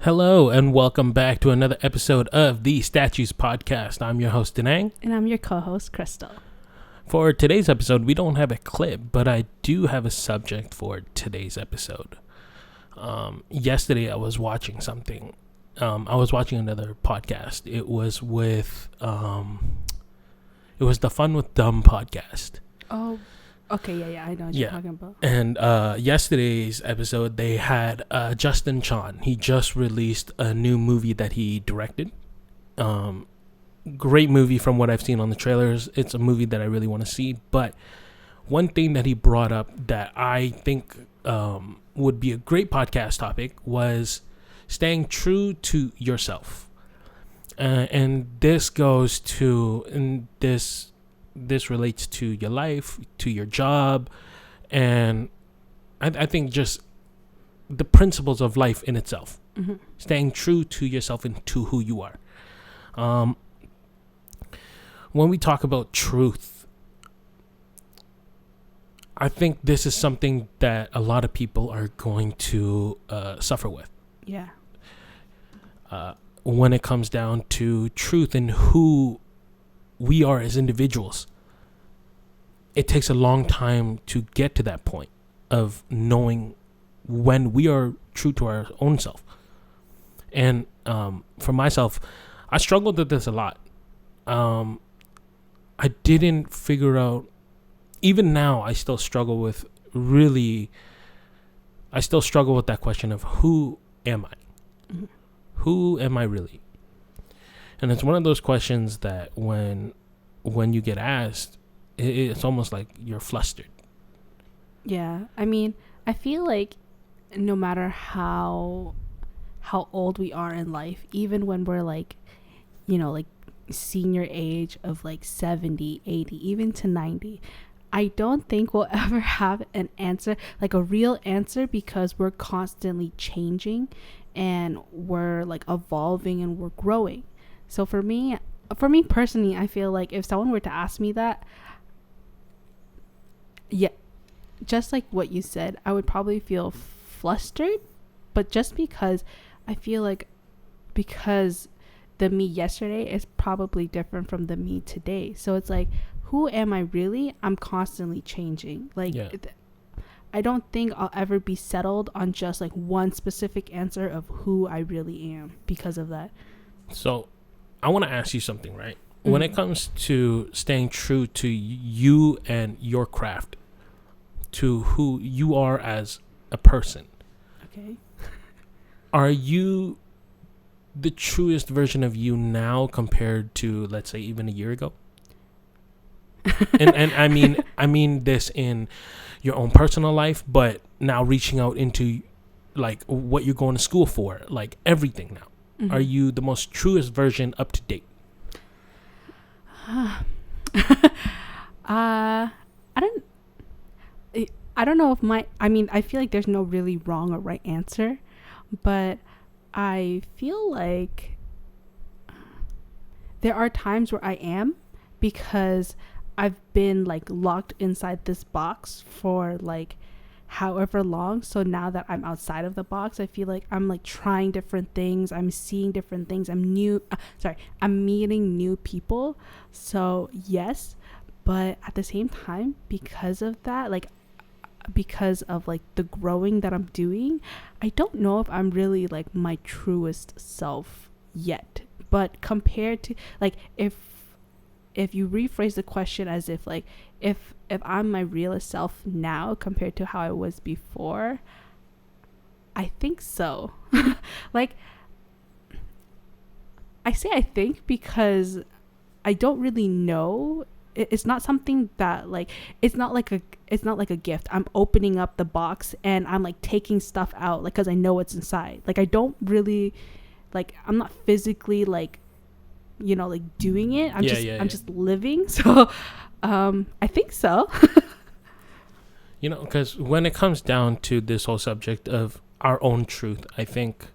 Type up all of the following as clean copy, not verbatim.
Hello and welcome back to another episode of the Statues Podcast. I'm your host, Denang. And I'm your co-host, Crystal. For today's episode, we don't have a clip, but I do have a subject for today's episode. Yesterday, I was watching something. I was watching another podcast. It was with, it was the Fun with Dumb podcast. Oh, okay, yeah, I know what you're talking about. And yesterday's episode, they had Justin Chan. He just released a new movie that he directed. Great movie from what I've seen on the trailers. It's a movie that I really want to see. But one thing that he brought up that I think would be a great podcast topic was staying true to yourself. And this goes to, and this relates to your life, to your job, and I think just the principles of life in itself. Mm-hmm. Staying true to yourself and to who you are. When we talk about truth, I think this is something that a lot of people are going to suffer with. Yeah. When it comes down to truth and who we are as individuals, it takes a long time to get to that point of knowing when we are true to our own self. And for myself, I struggled with this a lot. I didn't figure out, even now I still struggle with that question of who am I? Mm-hmm. Who am I really? And it's one of those questions that when you get asked, it's almost like you're flustered. Yeah, I mean, I feel like no matter how old we are in life, even when we're like, like senior age of like 70, 80, even to 90, I don't think we'll ever have an answer, like a real answer, because we're constantly changing and we're like evolving and we're growing. So for me personally, I feel like if someone were to ask me that, yeah, just like what you said, I would probably feel flustered, but just because I feel like because the me yesterday is probably different from the me today. So it's like, who am I really? I'm constantly changing. Like, yeah. I don't think I'll ever be settled on just like one specific answer of who I really am because of that. So I want to ask you something, right? Mm-hmm. When it comes to staying true to you and your craft, to who you are as a person. Okay. Are you the truest version of you now compared to, let's say, even a year ago? and I mean this in your own personal life, but now reaching out into like what you're going to school for, like everything now. Mm-hmm. Are you the most truest version up to date? I don't know if I feel like there's no really wrong or right answer, but I feel like there are times where I am, because I've been like locked inside this box for like however long. So now that I'm outside of the box, I feel like I'm like trying different things. I'm seeing different things. I'm meeting new people. So yes, but at the same time, because of that, because of like the growing that I'm doing, I don't know if I'm really like my truest self yet. But compared to like, if you rephrase the question as if like if I'm my realest self now compared to how I was before, I think so. Like, I say I think because I don't really know. It's not something that like, it's not like a gift. I'm opening up the box and I'm like taking stuff out, like, because I know what's inside. Like, I don't really, like, I'm not physically like, like doing it. I'm just living. So I think so. Because when it comes down to this whole subject of our own truth, I think,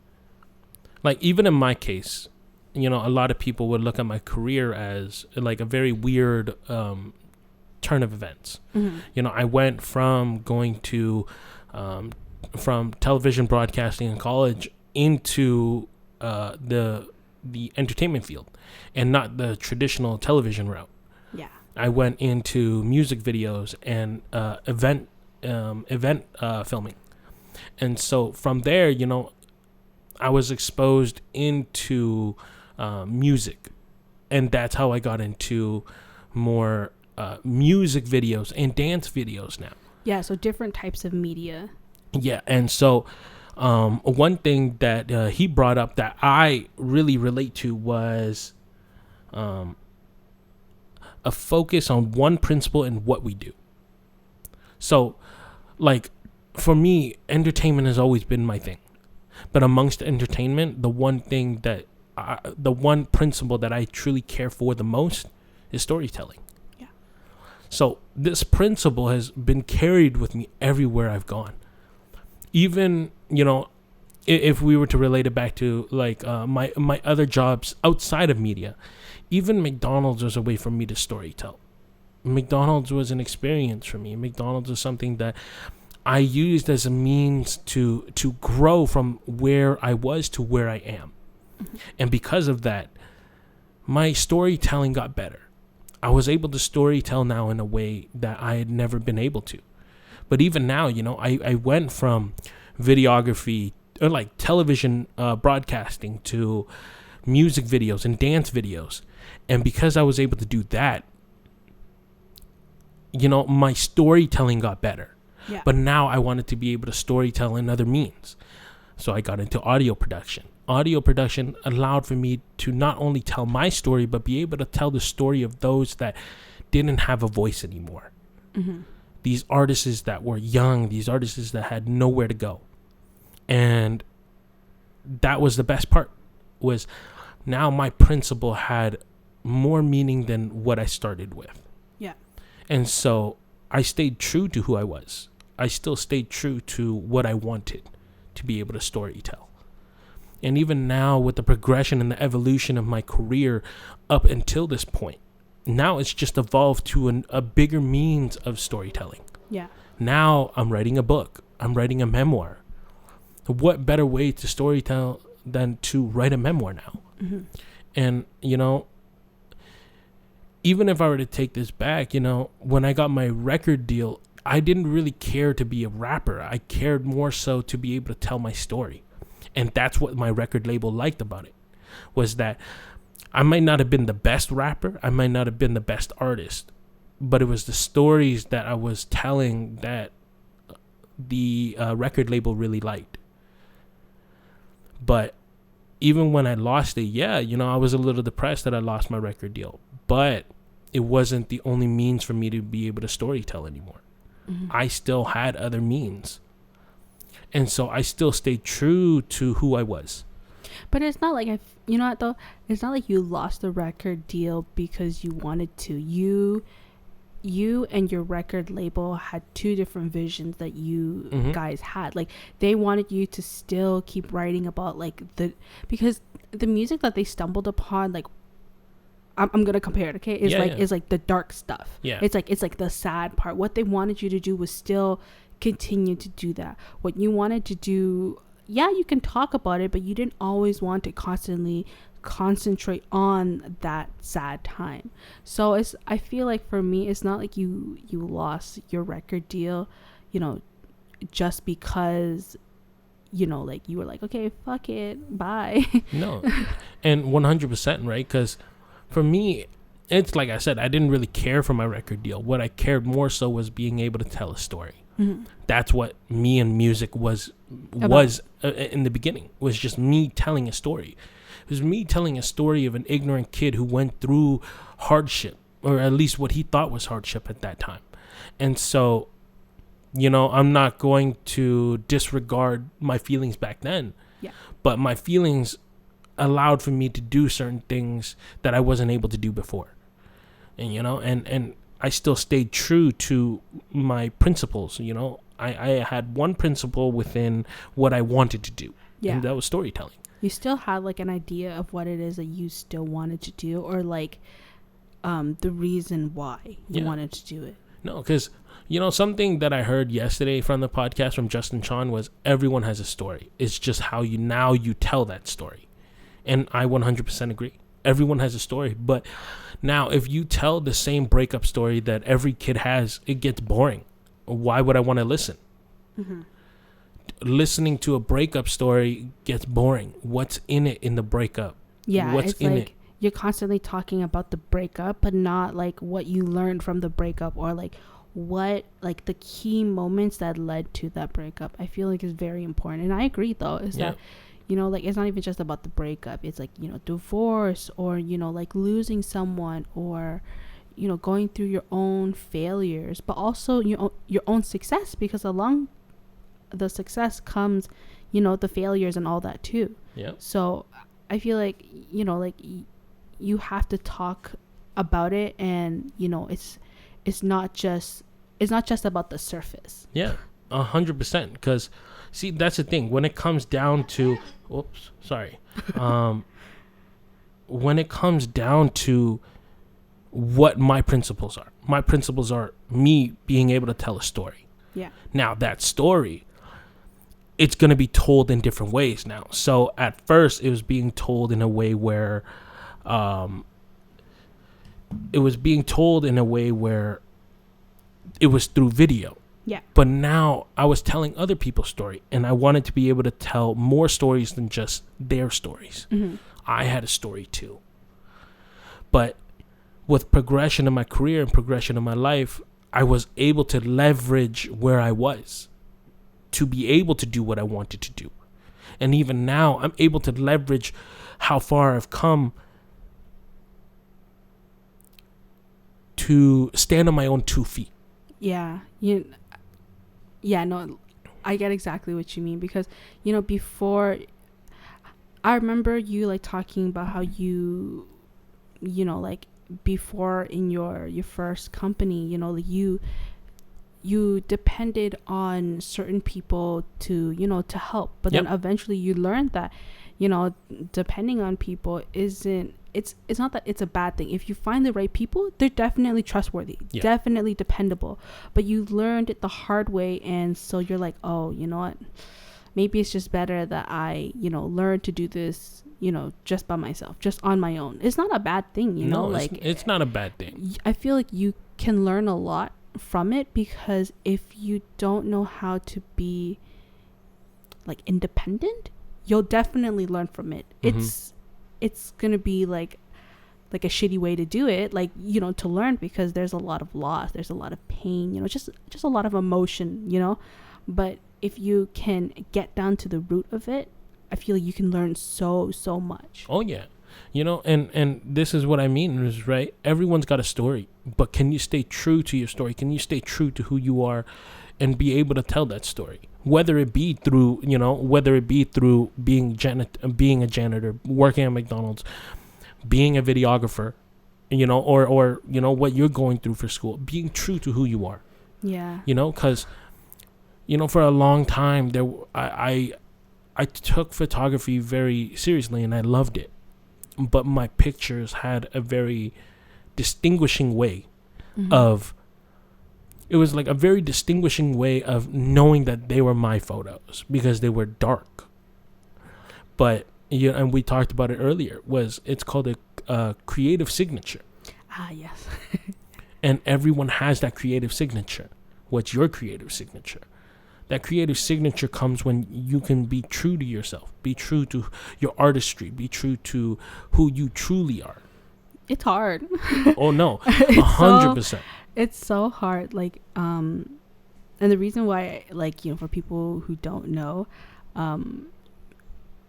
like, even in my case, a lot of people would look at my career as like a very weird turn of events. Mm-hmm. I went from going to from television broadcasting in college into the entertainment field and not the traditional television route. Yeah. I went into music videos and event filming. And so from there, I was exposed into music. And that's how I got into more music videos and dance videos now. Yeah, so different types of media. Yeah, and so one thing that he brought up that I really relate to was a focus on one principle in what we do. So, like, for me, entertainment has always been my thing. But amongst entertainment, the one principle that I truly care for the most is storytelling. Yeah. So this principle has been carried with me everywhere I've gone. Even, if we were to relate it back to like my other jobs outside of media, even McDonald's was a way for me to storytell. McDonald's was an experience for me. McDonald's was something that I used as a means to grow from where I was to where I am. Mm-hmm. And because of that, my storytelling got better. I was able to storytell now in a way that I had never been able to. But even now, I went from videography or like television broadcasting to music videos and dance videos. And because I was able to do that, my storytelling got better. Yeah. But now I wanted to be able to storytell in other means. So I got into audio production. Audio production allowed for me to not only tell my story, but be able to tell the story of those that didn't have a voice anymore. Mm-hmm. These artists that were young, these artists that had nowhere to go. And that was the best part, was now my principle had more meaning than what I started with. Yeah. And so I stayed true to who I was. I still stayed true to what I wanted to be able to storytell. And even now, with the progression and the evolution of my career up until this point, now it's just evolved to a bigger means of storytelling. Yeah. Now I'm writing a book. I'm writing a memoir. What better way to storytell than to write a memoir now? Mm-hmm. And, even if I were to take this back, when I got my record deal, I didn't really care to be a rapper. I cared more so to be able to tell my story. And that's what my record label liked about it, was that I might not have been the best rapper. I might not have been the best artist, but it was the stories that I was telling that the record label really liked. But even when I lost it, I was a little depressed that I lost my record deal, but it wasn't the only means for me to be able to storytell anymore. Mm-hmm. I still had other means. And so I still stayed true to who I was. But it's not like, it's not like you lost the record deal because you wanted to. You and your record label had two different visions that you mm-hmm. guys had. Like, they wanted you to still keep writing about because the music that they stumbled upon, like, I'm gonna compare it, okay? Is like the dark stuff. Yeah. It's like the sad part. What they wanted you to do was still continue to do that. What you wanted to do, you can talk about it, but you didn't always want to constantly concentrate on that sad time. So I feel like for me, it's not like you lost your record deal, just because like you were like, okay, fuck it, bye. No. And 100%, right? Because for me, it's like I said, I didn't really care for my record deal. What I cared more so was being able to tell a story. Mm-hmm. That's what me and music was in the beginning, was just me telling a story. It was me telling a story of an ignorant kid who went through hardship, or at least what he thought was hardship at that time. And so, I'm not going to disregard my feelings back then. Yeah. But my feelings allowed for me to do certain things that I wasn't able to do before. And, and I still stayed true to my principles. I had one principle within what I wanted to do. Yeah. And that was storytelling. You still had like an idea of what it is that you still wanted to do, or like the reason why you wanted to do it. No, because, something that I heard yesterday from the podcast from Justin Chon was everyone has a story. It's just how you tell that story. And I 100% agree. Everyone has a story. But now, if you tell the same breakup story that every kid has, it gets boring. Why would I want to listen? Mm-hmm. Listening to a breakup story gets boring. What's in it in the breakup? Yeah, What's it's in like it? you're constantly talking about the breakup, but not like what you learned from the breakup, or like what, like the key moments that led to that breakup. I feel like is very important. And I agree though, is that, like it's not even just about the breakup. It's like, divorce, or, like losing someone, or, going through your own failures, but also your own success, because along the success comes, the failures and all that too. Yeah. So I feel like, like you have to talk about it, and, it's not just about the surface. Yeah, 100%. Because, see, that's the thing. When it comes down to, when it comes down to what my principles are me being able to tell a story. Yeah. Now, that story, it's going to be told in different ways now. So at first, it was being told in a way where, it was through video. Yeah. But now I was telling other people's story, and I wanted to be able to tell more stories than just their stories. Mm-hmm. I had a story too. But with progression in my career and progression in my life, I was able to leverage where I was to be able to do what I wanted to do. And even now, I'm able to leverage how far I've come to stand on my own 2 feet. Yeah. No, I get exactly what you mean, because, before, I remember you like talking about how you like before in your first company, you depended on certain people to to help, but then eventually you learned that depending on people isn't, it's not that it's a bad thing. If you find the right people, they're definitely trustworthy, definitely dependable, but you learned it the hard way, and so you're like, oh, you know what, maybe it's just better that I learn to do this just by myself, just on my own. It's not a bad thing, it's not a bad thing. I feel like you can learn a lot from it, because if you don't know how to be like independent, you'll definitely learn from it. Mm-hmm. It's gonna be like a shitty way to do it, like to learn, because there's a lot of loss, there's a lot of pain, just a lot of emotion, but if you can get down to the root of it, I feel like you can learn so much. Oh yeah. And this is what I mean, is right. Everyone's got a story, but can you stay true to your story? Can you stay true to who you are, and be able to tell that story? Whether it be through, being a janitor, working at McDonald's, being a videographer, or what you're going through for school, being true to who you are. Yeah. Because, for a long time I took photography very seriously, and I loved it. But my pictures had a very distinguishing way of, it was like a very distinguishing way of knowing that they were my photos, because they were dark. But, and we talked about it earlier, it's called a creative signature. Ah, yes. And everyone has that creative signature. What's your creative signature? That creative signature comes when you can be true to yourself, be true to your artistry, be true to who you truly are. It's hard. Oh no, 100%. It's so hard. Like, and the reason why, like, for people who don't know, the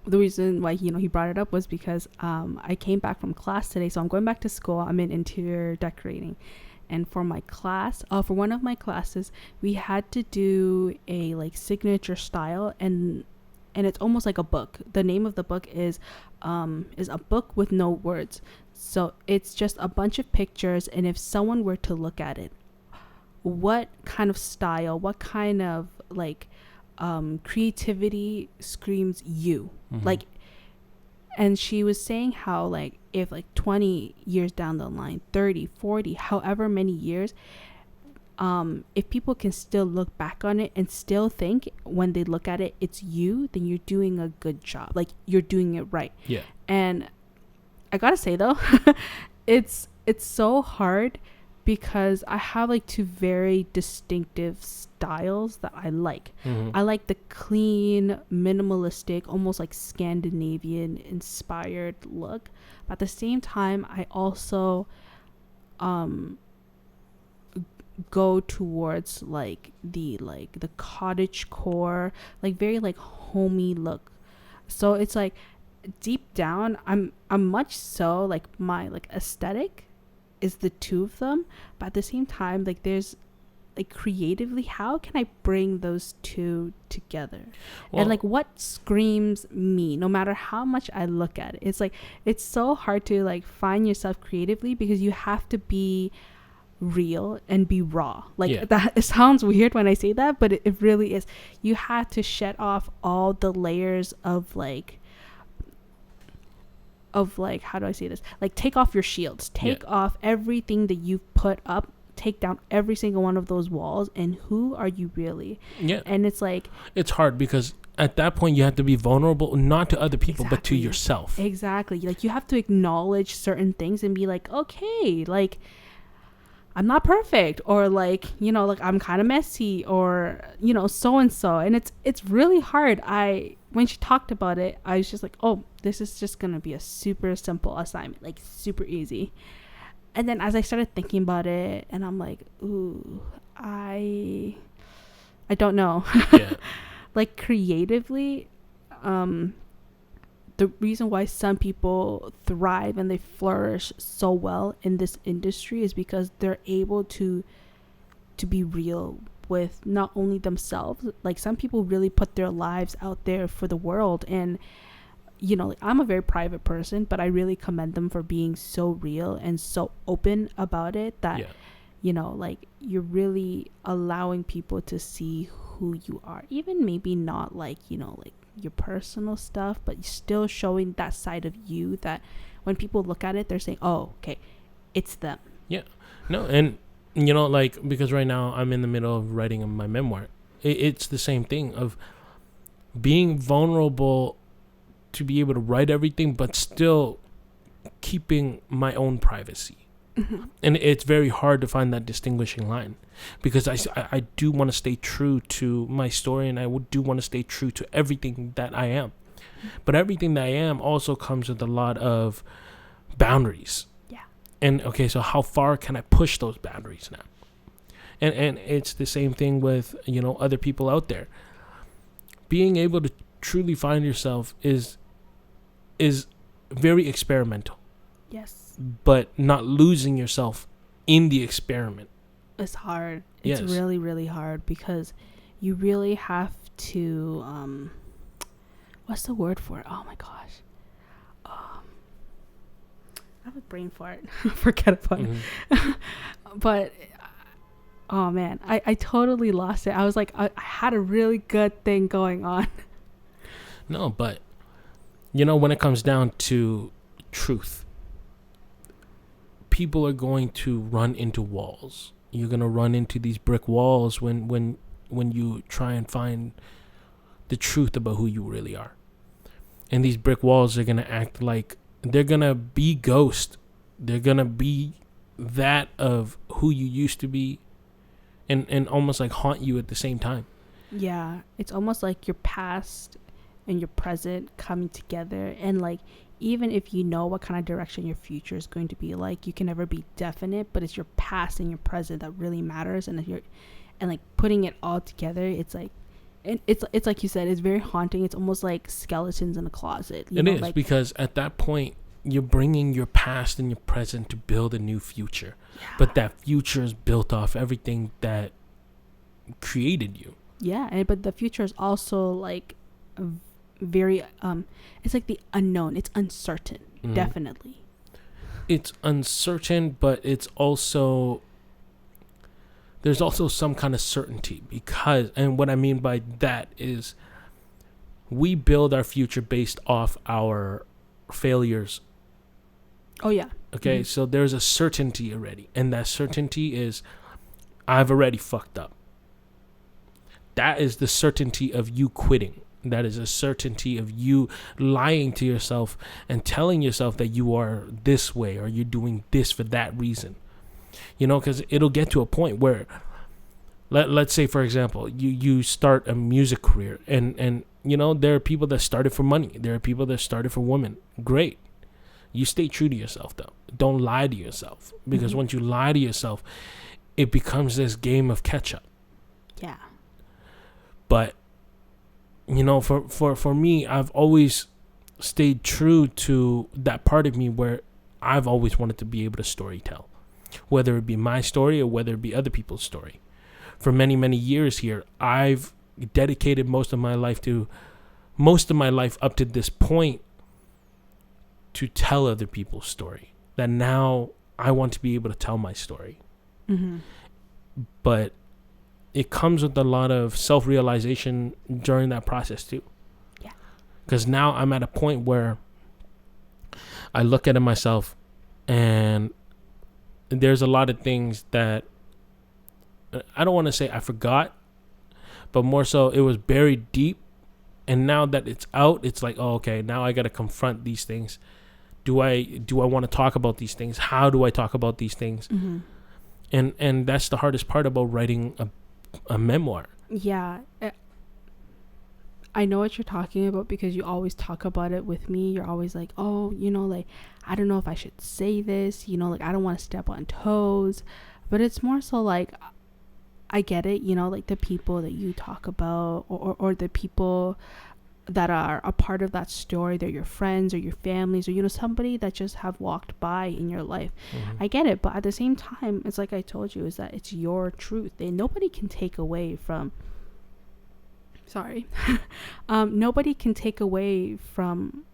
reason why, he brought it up was because, I came back from class today. So I'm going back to school. I'm in interior decorating. And for my class, for one of my classes, we had to do a like signature style, and it's almost like a book. The name of the book is a book with no words. So it's just a bunch of pictures, and if someone were to look at it, what kind of style, what kind of like creativity screams you? Like, and she was saying how, like, if like 20 years down the line, 30, 40, however many years, if people can still look back on it and still think when they look at it it's you, then you're doing a good job, like you're doing it right. Yeah. And I gotta say though, it's so hard because I have like two very distinctive styles that I like. I like the clean, minimalistic, almost like Scandinavian inspired look, but at the same time I also go towards like the cottage core, like very like homey look. So it's like deep down I'm much so like my like aesthetic is the two of them, but at the same time like there's like creatively how can I bring those two together. Well, and like what screams me no matter how much I look at it. It's like it's so hard to like find yourself creatively because you have to be real and be raw, like that. It sounds weird when I say that, but it really is. You have to shed off all the layers of like how do I say this, like take off your shields, take off everything that you've put up, take down every single one of those walls, and who are you really. And it's like it's hard because at that point you have to be vulnerable, not to other people but to yourself. Exactly, like you have to acknowledge certain things and be like, okay, like I'm not perfect, or like, you know, like I'm kind of messy, or, you know, so and so. And it's really hard. When she talked about it, I was just like, oh, this is just gonna be a super simple assignment, like super easy. And then as I started thinking about it, and I'm like, ooh, I don't know. Like creatively, the reason why some people thrive and they flourish so well in this industry is because they're able to be real with not only themselves. Like some people really put their lives out there for the world, and you know, like, I'm a very private person, but I really commend them for being so real and so open about it that you know, like you're really allowing people to see who you are, even maybe not like, you know, like your personal stuff, but still showing that side of you that when people look at it, they're saying, oh, okay, it's them. And you know, like, because right now I'm in the middle of writing my memoir. It's the same thing of being vulnerable to be able to write everything, but still keeping my own privacy. And it's very hard to find that distinguishing line, because I do want to stay true to my story, and I do want to stay true to everything that I am. But everything that I am also comes with a lot of boundaries. And okay, so how far can I push those boundaries now? And it's the same thing with, you know, other people out there. Being able to truly find yourself is very experimental. But not losing yourself in the experiment. It's hard. It's really, really hard, because you really have to what's the word for it? Oh my gosh. I have a brain fart. Forget about it. But oh man, I totally lost it. I was like, I had a really good thing going on. No, but you know, when it comes down to truth, people are going to run into walls. You're going to run into these brick walls when you try and find the truth about who you really are. And these brick walls are going to act like they're going to be ghost. They're going to be that of who you used to be, and almost like haunt you at the same time. Yeah, it's almost like your past and your present coming together, and like even if you know what kind of direction your future is going to be like, you can never be definite, but it's your past and your present that really matters. And if you're, and like putting it all together, it's like, and it's like you said, it's very haunting. It's almost like skeletons in a closet. It is, because at that point you're bringing your past and your present to build a new future. But that future is built off everything that created you. But the future is also like very it's like the unknown. It's uncertain. Definitely, it's uncertain, but it's also, there's also some kind of certainty, because, and what I mean by that is we build our future based off our failures. Okay, so there's a certainty already, and that certainty is I've already fucked up. That is the certainty of you quitting. That is a certainty of you lying to yourself and telling yourself that you are this way or you're doing this for that reason. Because it'll get to a point where, let's say, for example, you start a music career and there are people that started for money. There are people that started for women. Great. You stay true to yourself, though. Don't lie to yourself, because once you lie to yourself, it becomes this game of catch up. Yeah. But, for me, I've always stayed true to that part of me where I've always wanted to be able to storytell, whether it be my story or whether it be other people's story. For many, many years here, I've dedicated most of my life up to this point to tell other people's story. That now I want to be able to tell my story. Mm-hmm. But it comes with a lot of self-realization during that process too. Yeah. Because now I'm at a point where I look at myself and there's a lot of things that I don't want to say I forgot, but more so it was buried deep. And now that it's out, it's like, oh, okay, now I got to confront these things. Do I want to talk about these things? How do I talk about these things? Mm-hmm. And that's the hardest part about writing a memoir. Yeah. I know what you're talking about because you always talk about it with me. You're always like, oh, like, I don't know if I should say this, like, I don't want to step on toes. But it's more so like, I get it, like the people that you talk about or the people that are a part of that story, they're your friends or your families or, somebody that just have walked by in your life. Mm-hmm. I get it. But at the same time, it's like I told you, is that it's your truth and nobody can take away from, nobody can take away from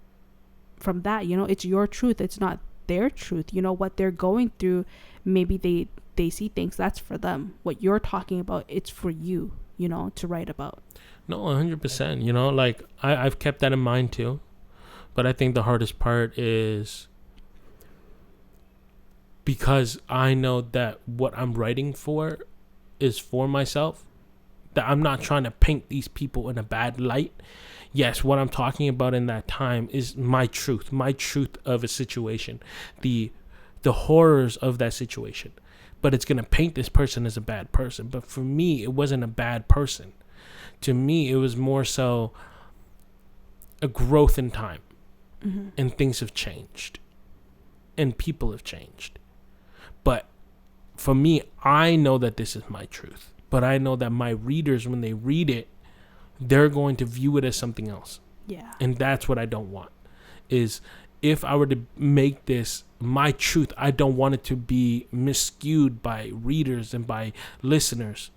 that, it's your truth. It's not their truth. What they're going through, maybe they see things that's for them. What you're talking about, it's for you, to write about. No, 100%. Like I've kept that in mind too. But I think the hardest part is because I know that what I'm writing for is for myself, that I'm not trying to paint these people in a bad light. Yes, what I'm talking about in that time is my truth of a situation, the horrors of that situation. But it's going to paint this person as a bad person. But for me, it wasn't a bad person. To me, it was more so a growth in time. Mm-hmm. And things have changed. And people have changed. But for me, I know that this is my truth. But I know that my readers, when they read it, they're going to view it as something else. Yeah. And that's what I don't want. Is if I were to make this my truth, I don't want it to be miscued by readers and by listeners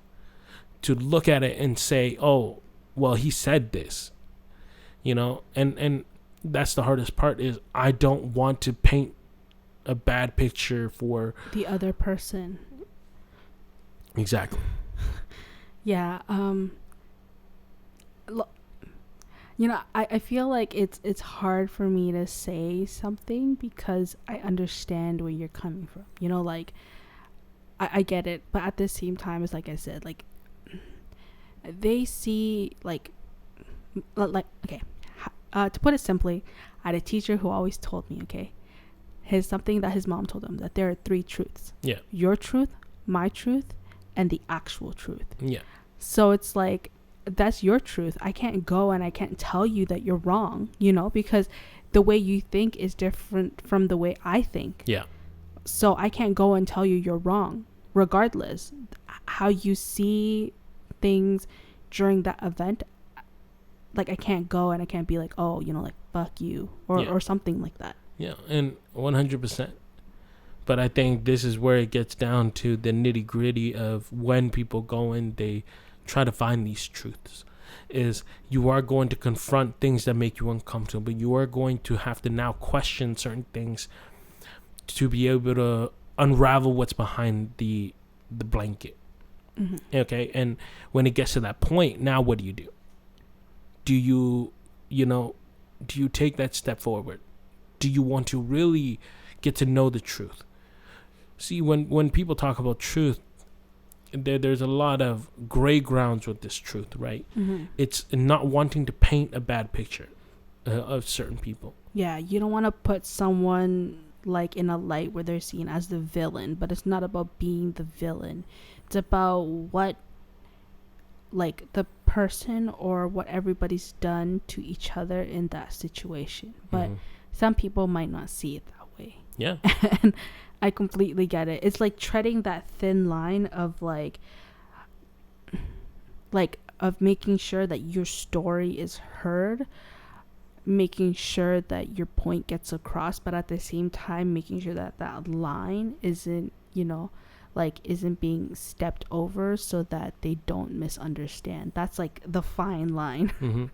to look at it and say, oh, well, he said this, and that's the hardest part is I don't want to paint a bad picture for the other person. Exactly. Yeah. I feel like it's hard for me to say something because I understand where you're coming from. Like I get it, but at the same time, it's like I said, like they see like okay. To put it simply, I had a teacher who always told me, okay, something that his mom told him, that there are 3 truths. Yeah. Your truth, my truth, and the actual truth. Yeah. So it's like, that's your truth. I can't go and I can't tell you that you're wrong, because the way you think is different from the way I think. Yeah. So I can't go and tell you you're wrong, regardless. How you see things during that event, like I can't go and I can't be like, oh, like fuck you or something like that. Yeah, and 100%. But I think this is where it gets down to the nitty gritty of when people go in, they try to find these truths. Is you are going to confront things that make you uncomfortable. You are going to have to now question certain things to be able to unravel what's behind the blanket. Mm-hmm. Okay, and when it gets to that point, now what do? Do you take that step forward? Do you want to really get to know the truth? See, when people talk about truth, there's a lot of gray grounds with this truth, right? Mm-hmm. It's not wanting to paint a bad picture of certain people. Yeah, you don't want to put someone like in a light where they're seen as the villain, but it's not about being the villain. It's about what like the person or what everybody's done to each other in that situation. But some people might not see it that way. Yeah. And I completely get it. It's like treading that thin line of like of making sure that your story is heard, making sure that your point gets across, but at the same time making sure that that line isn't, isn't being stepped over so that they don't misunderstand. That's like the fine line. Mm-hmm.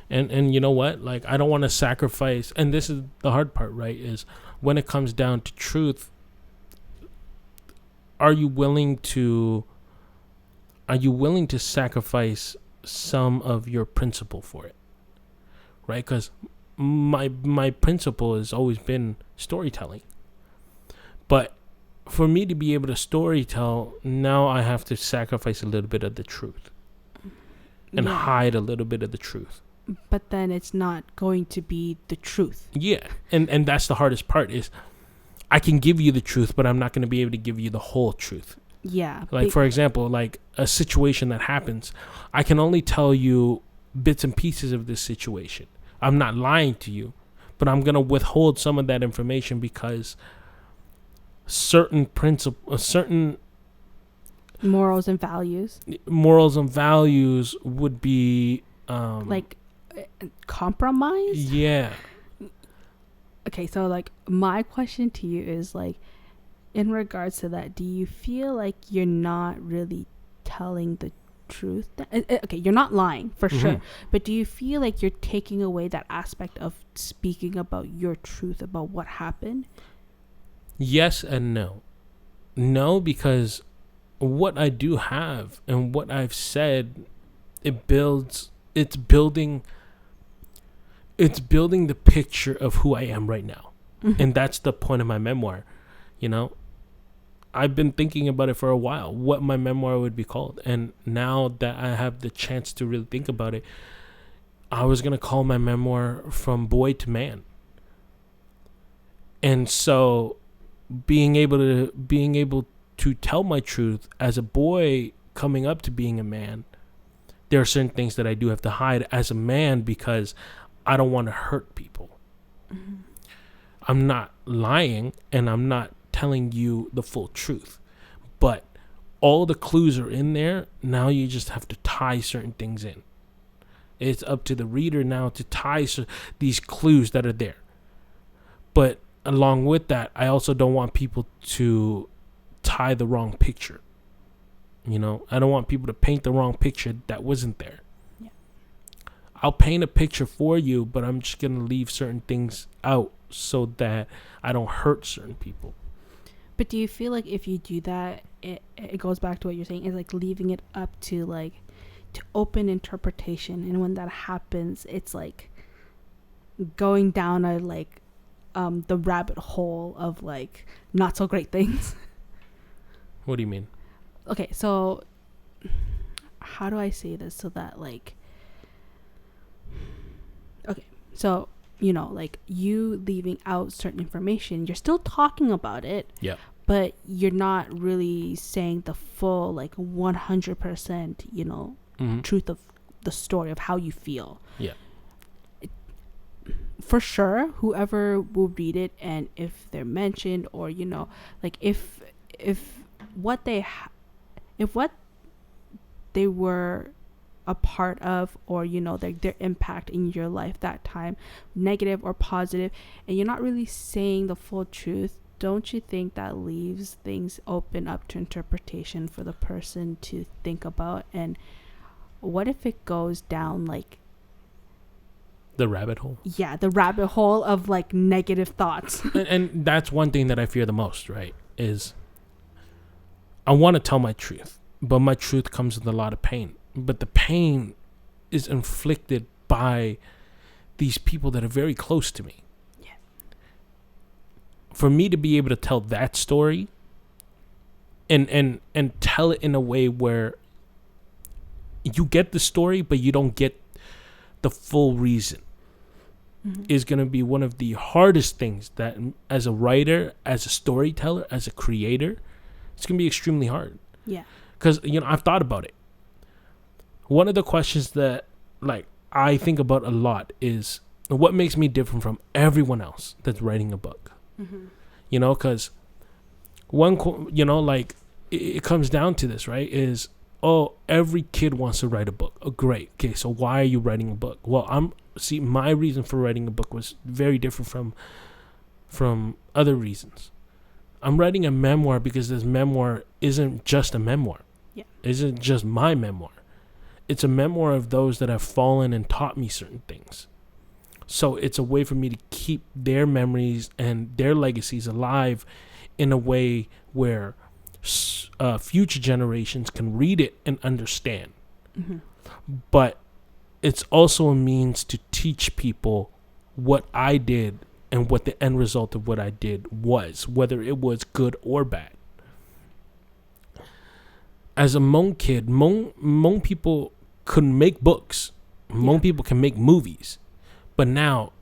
And you know what? Like, I don't want to sacrifice, and this is the hard part, right? Is when it comes down to truth, are you willing to sacrifice some of your principle for it? Right? Because my principle has always been storytelling. But for me to be able to storytell, now I have to sacrifice a little bit of the truth and hide a little bit of the truth. But then it's not going to be the truth. Yeah. And that's the hardest part is I can give you the truth, but I'm not going to be able to give you the whole truth. Yeah. Like, for example, like a situation that happens, I can only tell you bits and pieces of this situation. I'm not lying to you, but I'm going to withhold some of that information because certain morals and values would be compromised. Yeah. Okay, so like my question to you is like, in regards to that, do you feel like you're not really telling the truth? Okay, you're not lying for sure, but do you feel like you're taking away that aspect of speaking about your truth about what happened? Yes and no. No, because what I do have and what I've said, it's building the picture of who I am right now. And that's the point of my memoir. I've been thinking about it for a while, what my memoir would be called. And now that I have the chance to really think about it, I was going to call my memoir From Boy to Man. And so being able to tell my truth as a boy coming up to being a man, there are certain things that I do have to hide as a man because I don't want to hurt people. I'm not lying and I'm not telling you the full truth, but all the clues are in there. Now you just have to tie certain things in. It's up to the reader now to tie these clues that are there. But along with that, I also don't want people to tie the wrong picture. I don't want people to paint the wrong picture that wasn't there. Yeah. I'll paint a picture for you, but I'm just going to leave certain things out so that I don't hurt certain people. But do you feel like if you do that, it goes back to what you're saying, is like leaving it up to open interpretation, and when that happens, it's like going down the rabbit hole of like not so great things. What do you mean? Okay, so how do I say this so that so you leaving out certain information, you're still talking about it. Yeah. But you're not really saying the full 100% truth of the story of how you feel. Yeah. For sure, whoever will read it, and if they're mentioned, or if what they were a part of, or their impact in your life that time, negative or positive, and you're not really saying the full truth, don't you think that leaves things open up to interpretation for the person to think about? And what if it goes down the rabbit hole? Yeah, the rabbit hole of negative thoughts. and that's one thing that I fear the most, right? Is I want to tell my truth, but my truth comes with a lot of pain. But the pain is inflicted by these people that are very close to me. Yeah. For me to be able to tell that story, and tell it in a way where you get the story, but you don't get the full reason, is going to be one of the hardest things that, as a writer, as a storyteller, as a creator, it's going to be extremely hard. Yeah. Because, I've thought about it. One of the questions that, like, I think about a lot is what makes me different from everyone else that's writing a book. Because like, it comes down to this, right? Is, every kid wants to write a book. Oh, great. Okay, so why are you writing a book? Well, my reason for writing a book was very different from other reasons. I'm writing a memoir because this memoir isn't just a memoir. Yeah. It isn't just my memoir. It's a memoir of those that have fallen and taught me certain things. So it's a way for me to keep their memories and their legacies alive in a way where future generations can read it and understand. But it's also a means to teach people what I did and what the end result of what I did was, whether it was good or bad. As a Hmong kid, Hmong people couldn't make books. Hmong people can make movies. But now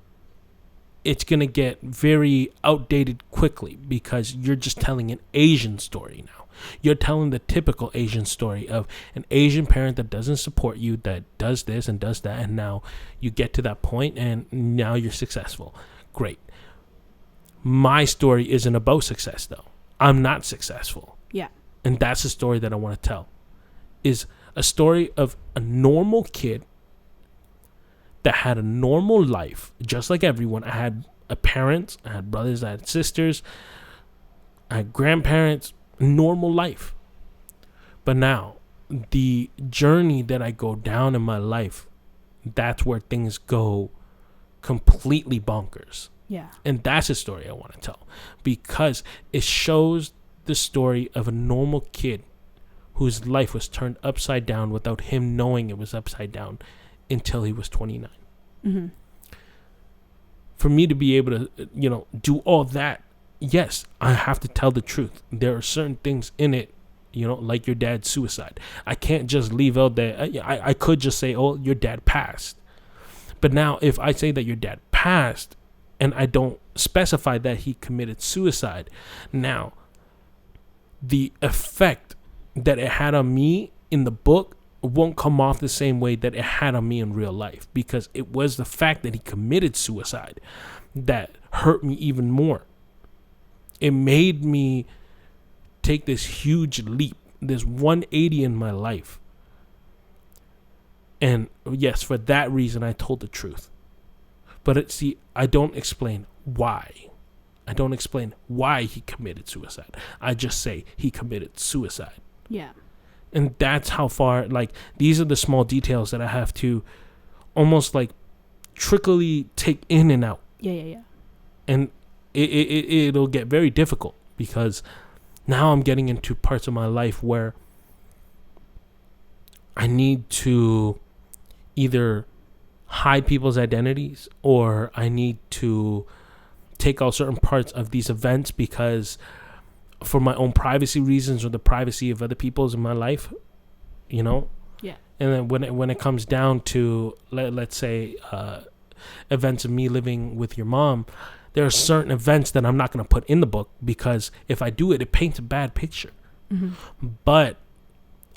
it's going to get very outdated quickly because you're just telling an Asian story now. You're telling the typical Asian story of an Asian parent that doesn't support you, that does this and does that, and now you get to that point and now you're successful. Great. My story isn't about success, though. I'm not successful. Yeah. And that's the story that I want to tell. Is a story of a normal kid that had a normal life, just like everyone. I had a parent, I had brothers, I had sisters, I had grandparents, normal life. But now, the journey that I go down in my life, that's where things go completely bonkers. Yeah. And that's a story I want to tell because it shows the story of a normal kid whose life was turned upside down without him knowing it was upside down until he was 29. For me to be able to, do all that, yes, I have to tell the truth. There are certain things in it, like your dad's suicide. I can't just leave out that. I could just say, oh, your dad passed. But now if I say that your dad passed and I don't specify that he committed suicide, now the effect that it had on me in the book won't come off the same way that it had on me in real life, because it was the fact that he committed suicide that hurt me even more. It made me take this huge leap, this 180 in my life. And yes, for that reason, I told the truth. But I don't explain why. I don't explain why he committed suicide. I just say he committed suicide. Yeah. And that's how far, like, these are the small details that I have to almost like trickily take in and out. Yeah. And it'll get very difficult because now I'm getting into parts of my life where I need to either hide people's identities or I need to take out certain parts of these events because for my own privacy reasons or the privacy of other people's in my life, Yeah. And then when it comes down to, let's say, events of me living with your mom, there are certain events that I'm not going to put in the book because if I do it, it paints a bad picture. But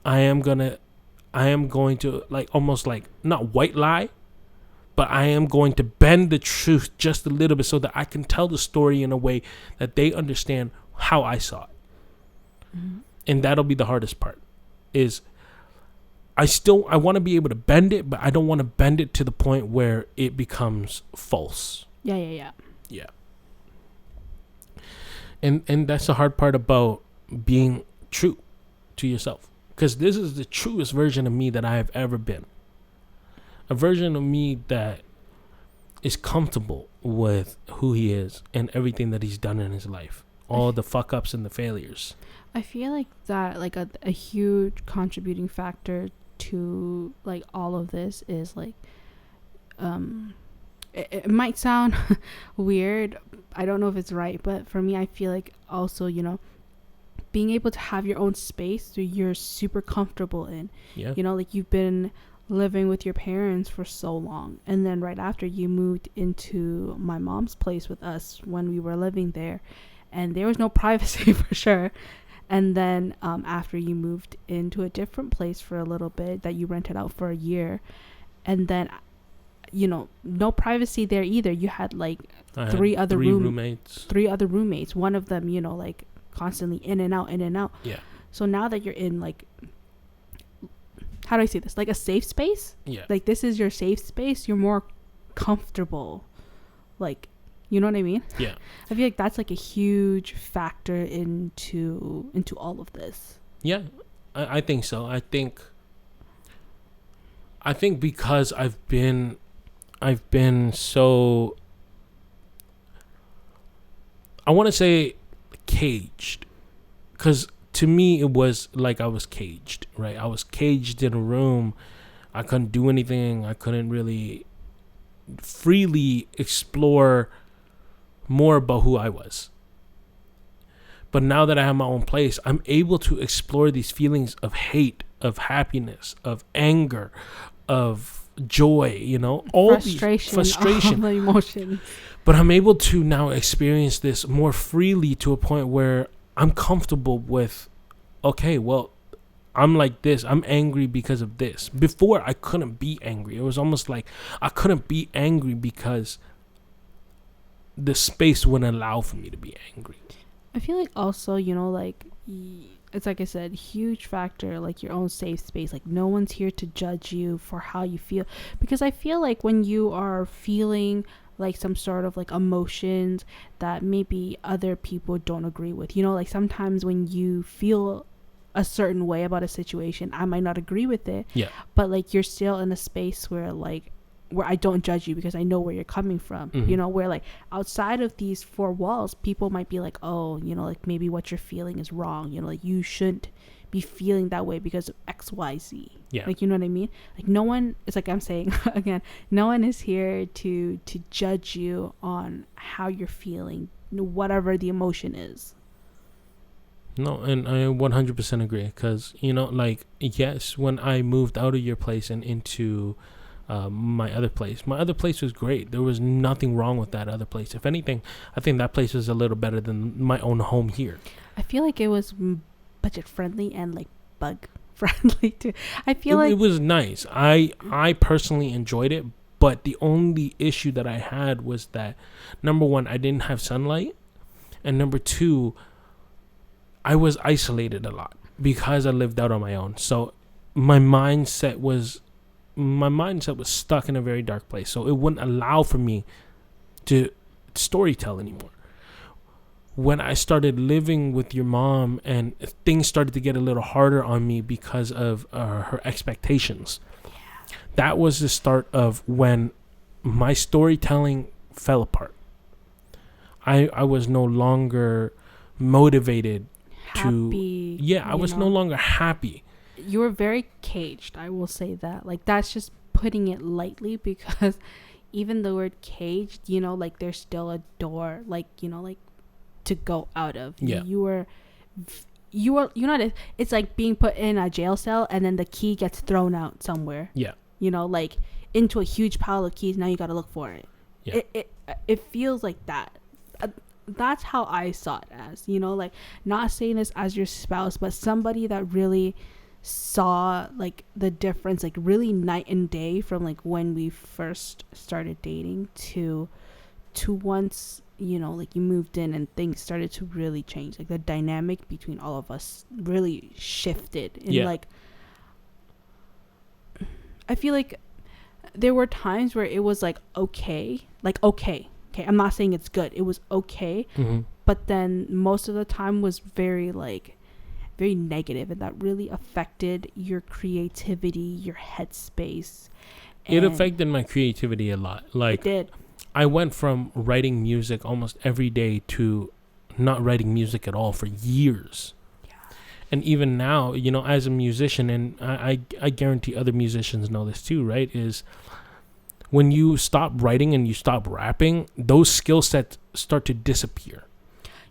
I am going to like almost like not white lie, but I am going to bend the truth just a little bit so that I can tell the story in a way that they understand how I saw it. And that'll be the hardest part is I want to be able to bend it, but I don't want to bend it to the point where it becomes false. Yeah. And that's the hard part about being true to yourself, because this is the truest version of me that I have ever been. A version of me that is comfortable with who he is and everything that he's done in his life. All the fuck ups and the failures. I feel like that, like a huge contributing factor to like all of this is like, it might sound weird. I don't know if it's right, but for me, I feel like also, being able to have your own space that you're super comfortable in. Yeah. You know, like you've been living with your parents for so long, and then right after you moved into my mom's place with us when we were living there, and there was no privacy for sure. And then after you moved into a different place for a little bit that you rented out for a year, and then you know, no privacy there either. You had like three other roommates. One of them, you know, like constantly in and out. Yeah. So now that you're in like, how do I say this? Like a safe space. Yeah. Like this is your safe space. You're more comfortable. Like, you know what I mean? Yeah. I feel like that's like a huge factor into all of this. Yeah, I think so. I think because I've been so, I want to say caged, because to me it was like I was caged, right? I was caged in a room. I couldn't do anything. I couldn't really freely explore more about who I was. But now that I have my own place, I'm able to explore these feelings of hate, of happiness, of anger, of joy, you know, all frustration, all the emotions. But I'm able to now experience this more freely to a point where I'm comfortable with, okay, well, I'm like this. I'm angry because of this. Before, I couldn't be angry. It was almost like I couldn't be angry because the space wouldn't allow for me to be angry. I feel like also, you know, like it's like I said, huge factor, like your own safe space. Like no one's here to judge you for how you feel, because I feel like when you are feeling like some sort of like emotions that maybe other people don't agree with, you know, like sometimes when you feel a certain way about a situation, I might not agree with it, yeah, but like you're still in a space where I don't judge you because I know where you're coming from. Mm-hmm. You know, where like outside of these four walls, people might be like, oh, you know, like maybe what you're feeling is wrong. You know, like you shouldn't be feeling that way because of X, Y, Z. Yeah. Like, you know what I mean? Like no one, it's like I'm saying again, no one is here to judge you on how you're feeling, whatever the emotion is. No, and I 100% agree, because, you know, like, yes, when I moved out of your place and into my other place was great. There was nothing wrong with that other place. If anything, I think that place was a little better than my own home here. I feel like it was budget friendly and like bug friendly too. I feel like it was nice. I personally enjoyed it, but the only issue that I had was that, number one, I didn't have sunlight, and number two, I was isolated a lot because I lived out on my own. So my mindset was stuck in a very dark place. So it wouldn't allow for me to storytell anymore. When I started living with your mom and things started to get a little harder on me because of her expectations, that was the start of when my storytelling fell apart. I was no longer motivated happy, I was no longer happy. You were very caged, I will say that. Like that's just putting it lightly, because even the word caged, you know, like there's still a door, like, you know, like to go out of. Yeah. You know, it's like being put in a jail cell and then the key gets thrown out somewhere. Yeah. You know, like into a huge pile of keys. Now you got to look for it. Yeah. It feels like that. That's how I saw it as, you know, like not saying this as your spouse, but somebody that really saw like the difference, like really night and day from like when we first started dating to once, you know, like you moved in and things started to really change. Like the dynamic between all of us really shifted. And like, I feel like there were times where it was like, okay, I'm not saying it's good. It was okay. Mm-hmm. But then most of the time was very negative, and that really affected your creativity, your headspace. It affected my creativity a lot. Like, it did. I went from writing music almost every day to not writing music at all for years. Yeah. And even now, you know, as a musician, and I guarantee other musicians know this too, right? Is when you stop writing and you stop rapping, those skill sets start to disappear.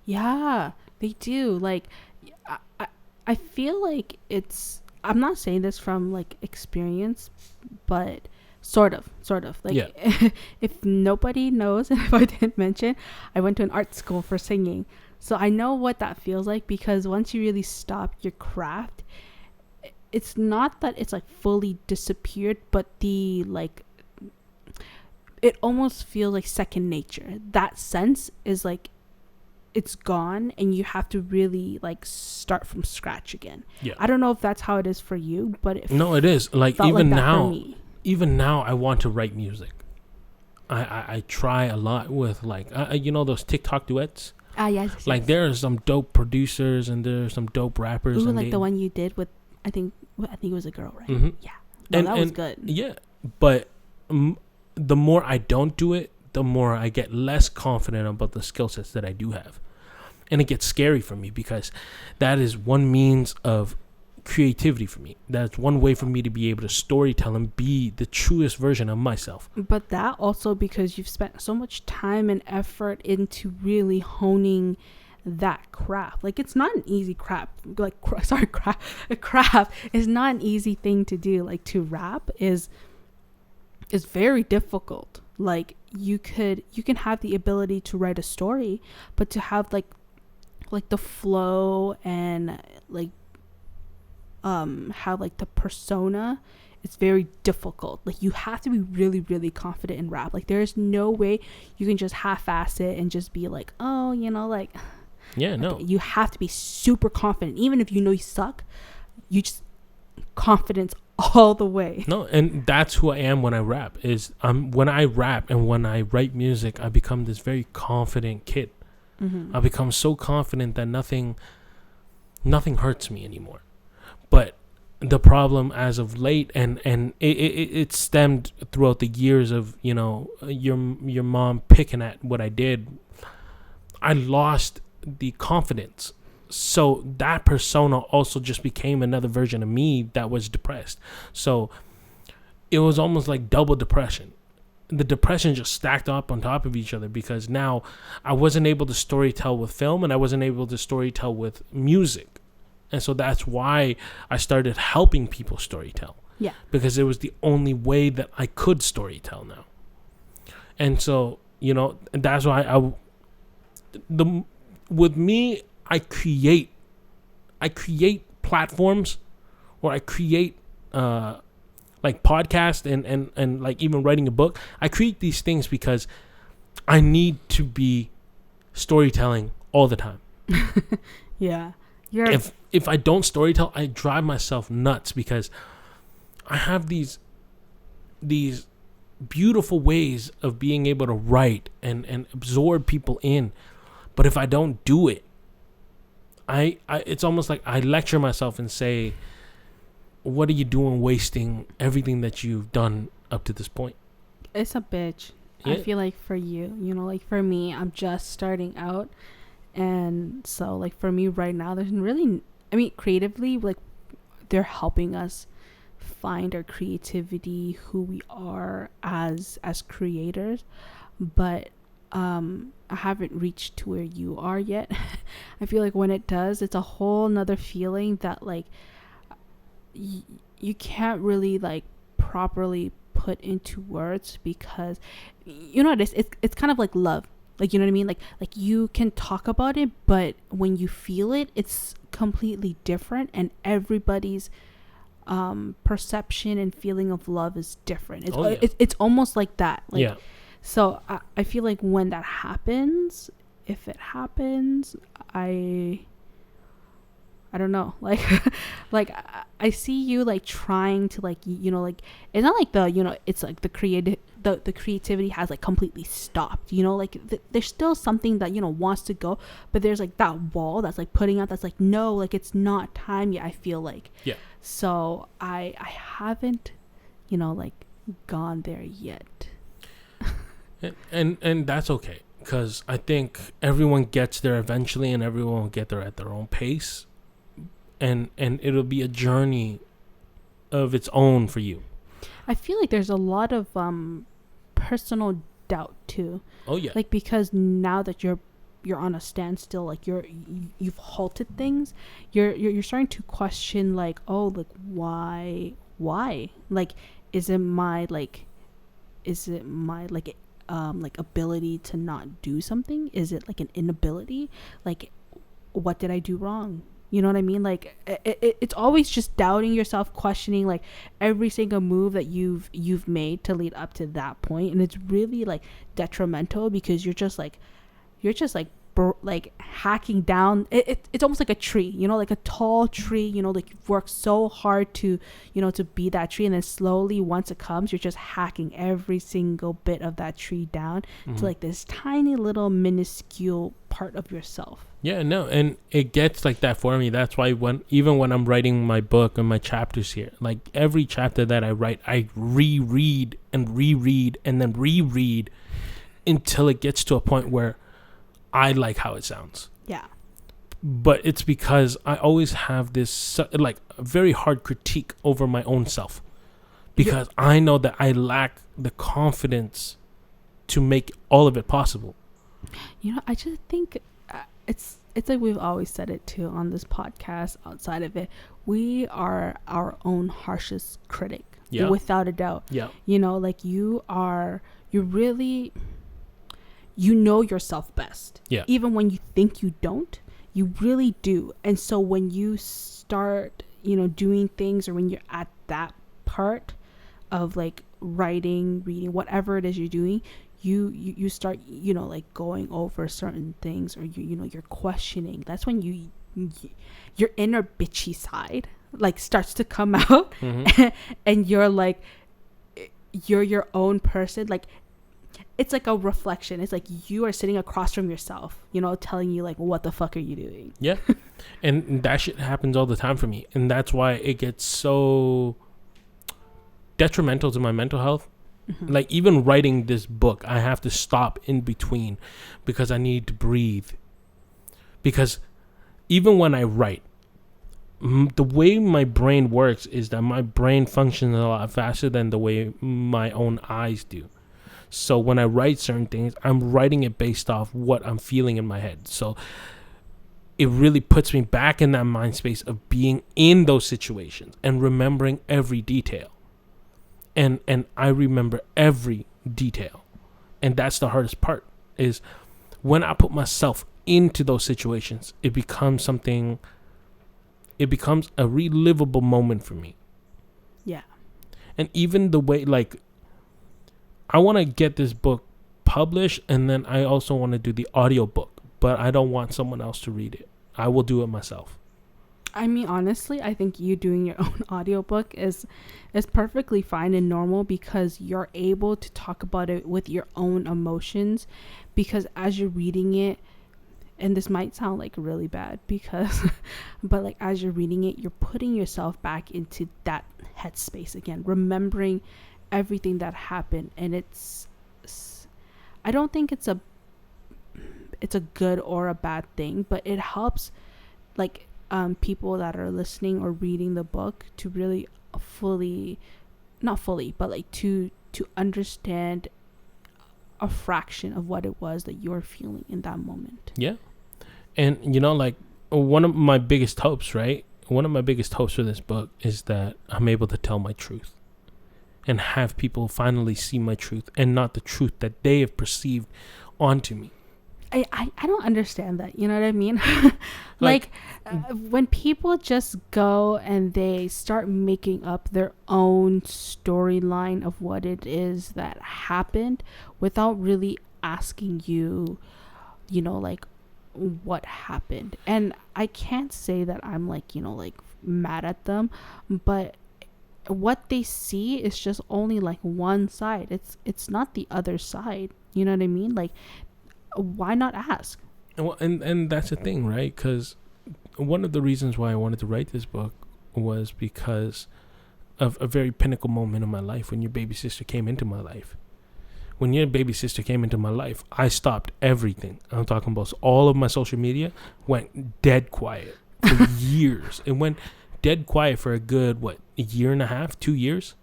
Yeah, they do. Like, I feel like it's, I'm not saying this from like experience, but sort of like, Yeah. if nobody knows, and if I didn't mention, I went to an art school for singing, so I know what that feels like, because once you really stop your craft, it's not that it's like fully disappeared, but the like, it almost feels like second nature. That sense is like, it's gone, and you have to really like start from scratch again. Yeah. I don't know if that's how it is for you, but It is like, felt even like that for now, me. even now I want to write music. I try a lot with like, those TikTok duets. Yes. Like, there are some dope producers and there are some dope rappers. Ooh, and like the one you did with, I think it was a girl, right? Mm-hmm. Yeah. No, and that was good. Yeah, but the more I don't do it, the more I get less confident about the skill sets that I do have. And it gets scary for me, because that is one means of creativity for me. That's one way for me to be able to storytell and be the truest version of myself. But that also because you've spent so much time and effort into really honing that craft. Like, it's not an easy craft. Like, craft is not an easy thing to do. Like, to rap is very difficult. Like, you can have the ability to write a story, but to have like the flow and like have like the persona, it's very difficult. Like, you have to be really, really confident in rap. Like, there's no way you can just half-ass it and just be like, oh, like, yeah, no, you have to be super confident. Even if you know you suck, you just confidence all the way. No, and that's who I am when I rap. When I rap and when I write music, I become this very confident kid. Mm-hmm. I become so confident that nothing hurts me anymore. But the problem as of late, and it stemmed throughout the years of your mom picking at what I did, I lost the confidence. So that persona also just became another version of me that was depressed. So it was almost like double depression. The depression just stacked up on top of each other, because now I wasn't able to storytell with film and I wasn't able to storytell with music. And so that's why I started helping people storytell. Yeah. Because it was the only way that I could storytell now. And so, that's why with me, I create platforms, or I create like podcast and like even writing a book. I create these things because I need to be storytelling all the time. Yeah. If I don't storytell, I drive myself nuts, because I have these beautiful ways of being able to write and absorb people in. But if I don't do it, it's almost like I lecture myself and say, what are you doing wasting everything that you've done up to this point? It's a bitch. Yeah. I feel like for you, like for me, I'm just starting out. And so like for me right now, there's really, I mean, creatively, like they're helping us find our creativity, who we are as creators. But I haven't reached to where you are yet. I feel like when it does, it's a whole nother feeling that like you can't really like properly put into words, because it's kind of like love. Like, you know what I mean? Like you can talk about it, but when you feel it, it's completely different, and everybody's perception and feeling of love is different. It's almost like that. Like, yeah. So I feel like when that happens, if it happens, I don't know. Like, like I see you like trying to like, like it's not like it's like the creativity has like completely stopped, like there's still something that, wants to go, but there's like that wall that's like putting out, that's like, no, like it's not time yet, I feel like. Yeah. So I haven't, like gone there yet. And that's okay, because I think everyone gets there eventually, and everyone will get there at their own pace, and it'll be a journey of its own for you. I feel like there's a lot of personal doubt too. Oh yeah. Like, because now that you're you're on a standstill, like you've halted things, you're starting to question, like, oh, like why, like, is it my like ability to not do something? Is it like an inability? Like, what did I do wrong? You know what I mean? Like, it's always just doubting yourself, questioning like every single move that you've made to lead up to that point, and it's really like detrimental, because you're just like like hacking down. It's almost like a tree, you know, like a tall tree, you know, like you've worked so hard to, you know, to be that tree, and then slowly, once it comes, you're just hacking every single bit of that tree down to like this tiny little minuscule part of yourself. Yeah, no, and it gets like that for me. That's why even when I'm writing my book and my chapters here, like every chapter that I write, I reread and reread and then reread until it gets to a point where I like how it sounds. Yeah. But it's because I always have this like very hard critique over my own self, because I know that I lack the confidence to make all of it possible. You know, I just think it's like we've always said it too on this podcast. Outside of it, we are our own harshest critic. Yeah. Without a doubt. Yeah. You know, like you really, you know yourself best. Yeah. Even when you think you don't, you really do. And so when you start, you know, doing things, or when you're at that part of like writing, reading, whatever it is you're doing, you start, you know, like going over certain things, or you know, you're questioning. That's when your inner bitchy side like starts to come out. And you're like, you're your own person. Like, it's like a reflection. It's like you are sitting across from yourself, you know, telling you like, what the fuck are you doing? Yeah. And that shit happens all the time for me, and that's why it gets so detrimental to my mental health. Like, even writing this book, I have to stop in between because I need to breathe. Because even when I write, the way my brain works is that my brain functions a lot faster than the way my own eyes do. So when I write certain things, I'm writing it based off what I'm feeling in my head. So it really puts me back in that mind space of being in those situations and remembering every detail. And I remember every detail. And that's the hardest part, is when I put myself into those situations, it becomes a relivable moment for me. Yeah. And even the way, like, I want to get this book published, and then I also want to do the audiobook, but I don't want someone else to read it. I will do it myself. I mean, honestly, I think you doing your own audiobook is perfectly fine and normal, because you're able to talk about it with your own emotions, because as you're reading it, and this might sound like really bad, because but like as you're reading it, you're putting yourself back into that headspace again, remembering everything that happened. And I don't think it's a good or a bad thing, but it helps like people that are listening or reading the book to really not fully, but like to understand a fraction of what it was that you're feeling in that moment. Yeah. And, you know, like, one of my biggest hopes for this book is that I'm able to tell my truth and have people finally see my truth and not the truth that they have perceived onto me. I don't understand that. You know what I mean? When people just go and they start making up their own storyline of what it is that happened without really asking you, you know, like, what happened. And I can't say that I'm like, you know, like mad at them, but what they see is just only like one side. It's not the other side. You know what I mean? Like, why not ask? Well, and that's the thing, right? Because one of the reasons why I wanted to write this book was because of a very pinnacle moment in my life, when your baby sister came into my life. When your baby sister came into my life, I stopped everything. I'm talking about all of my social media went dead quiet for years. It went dead quiet for a good, a year and a half, 2 years?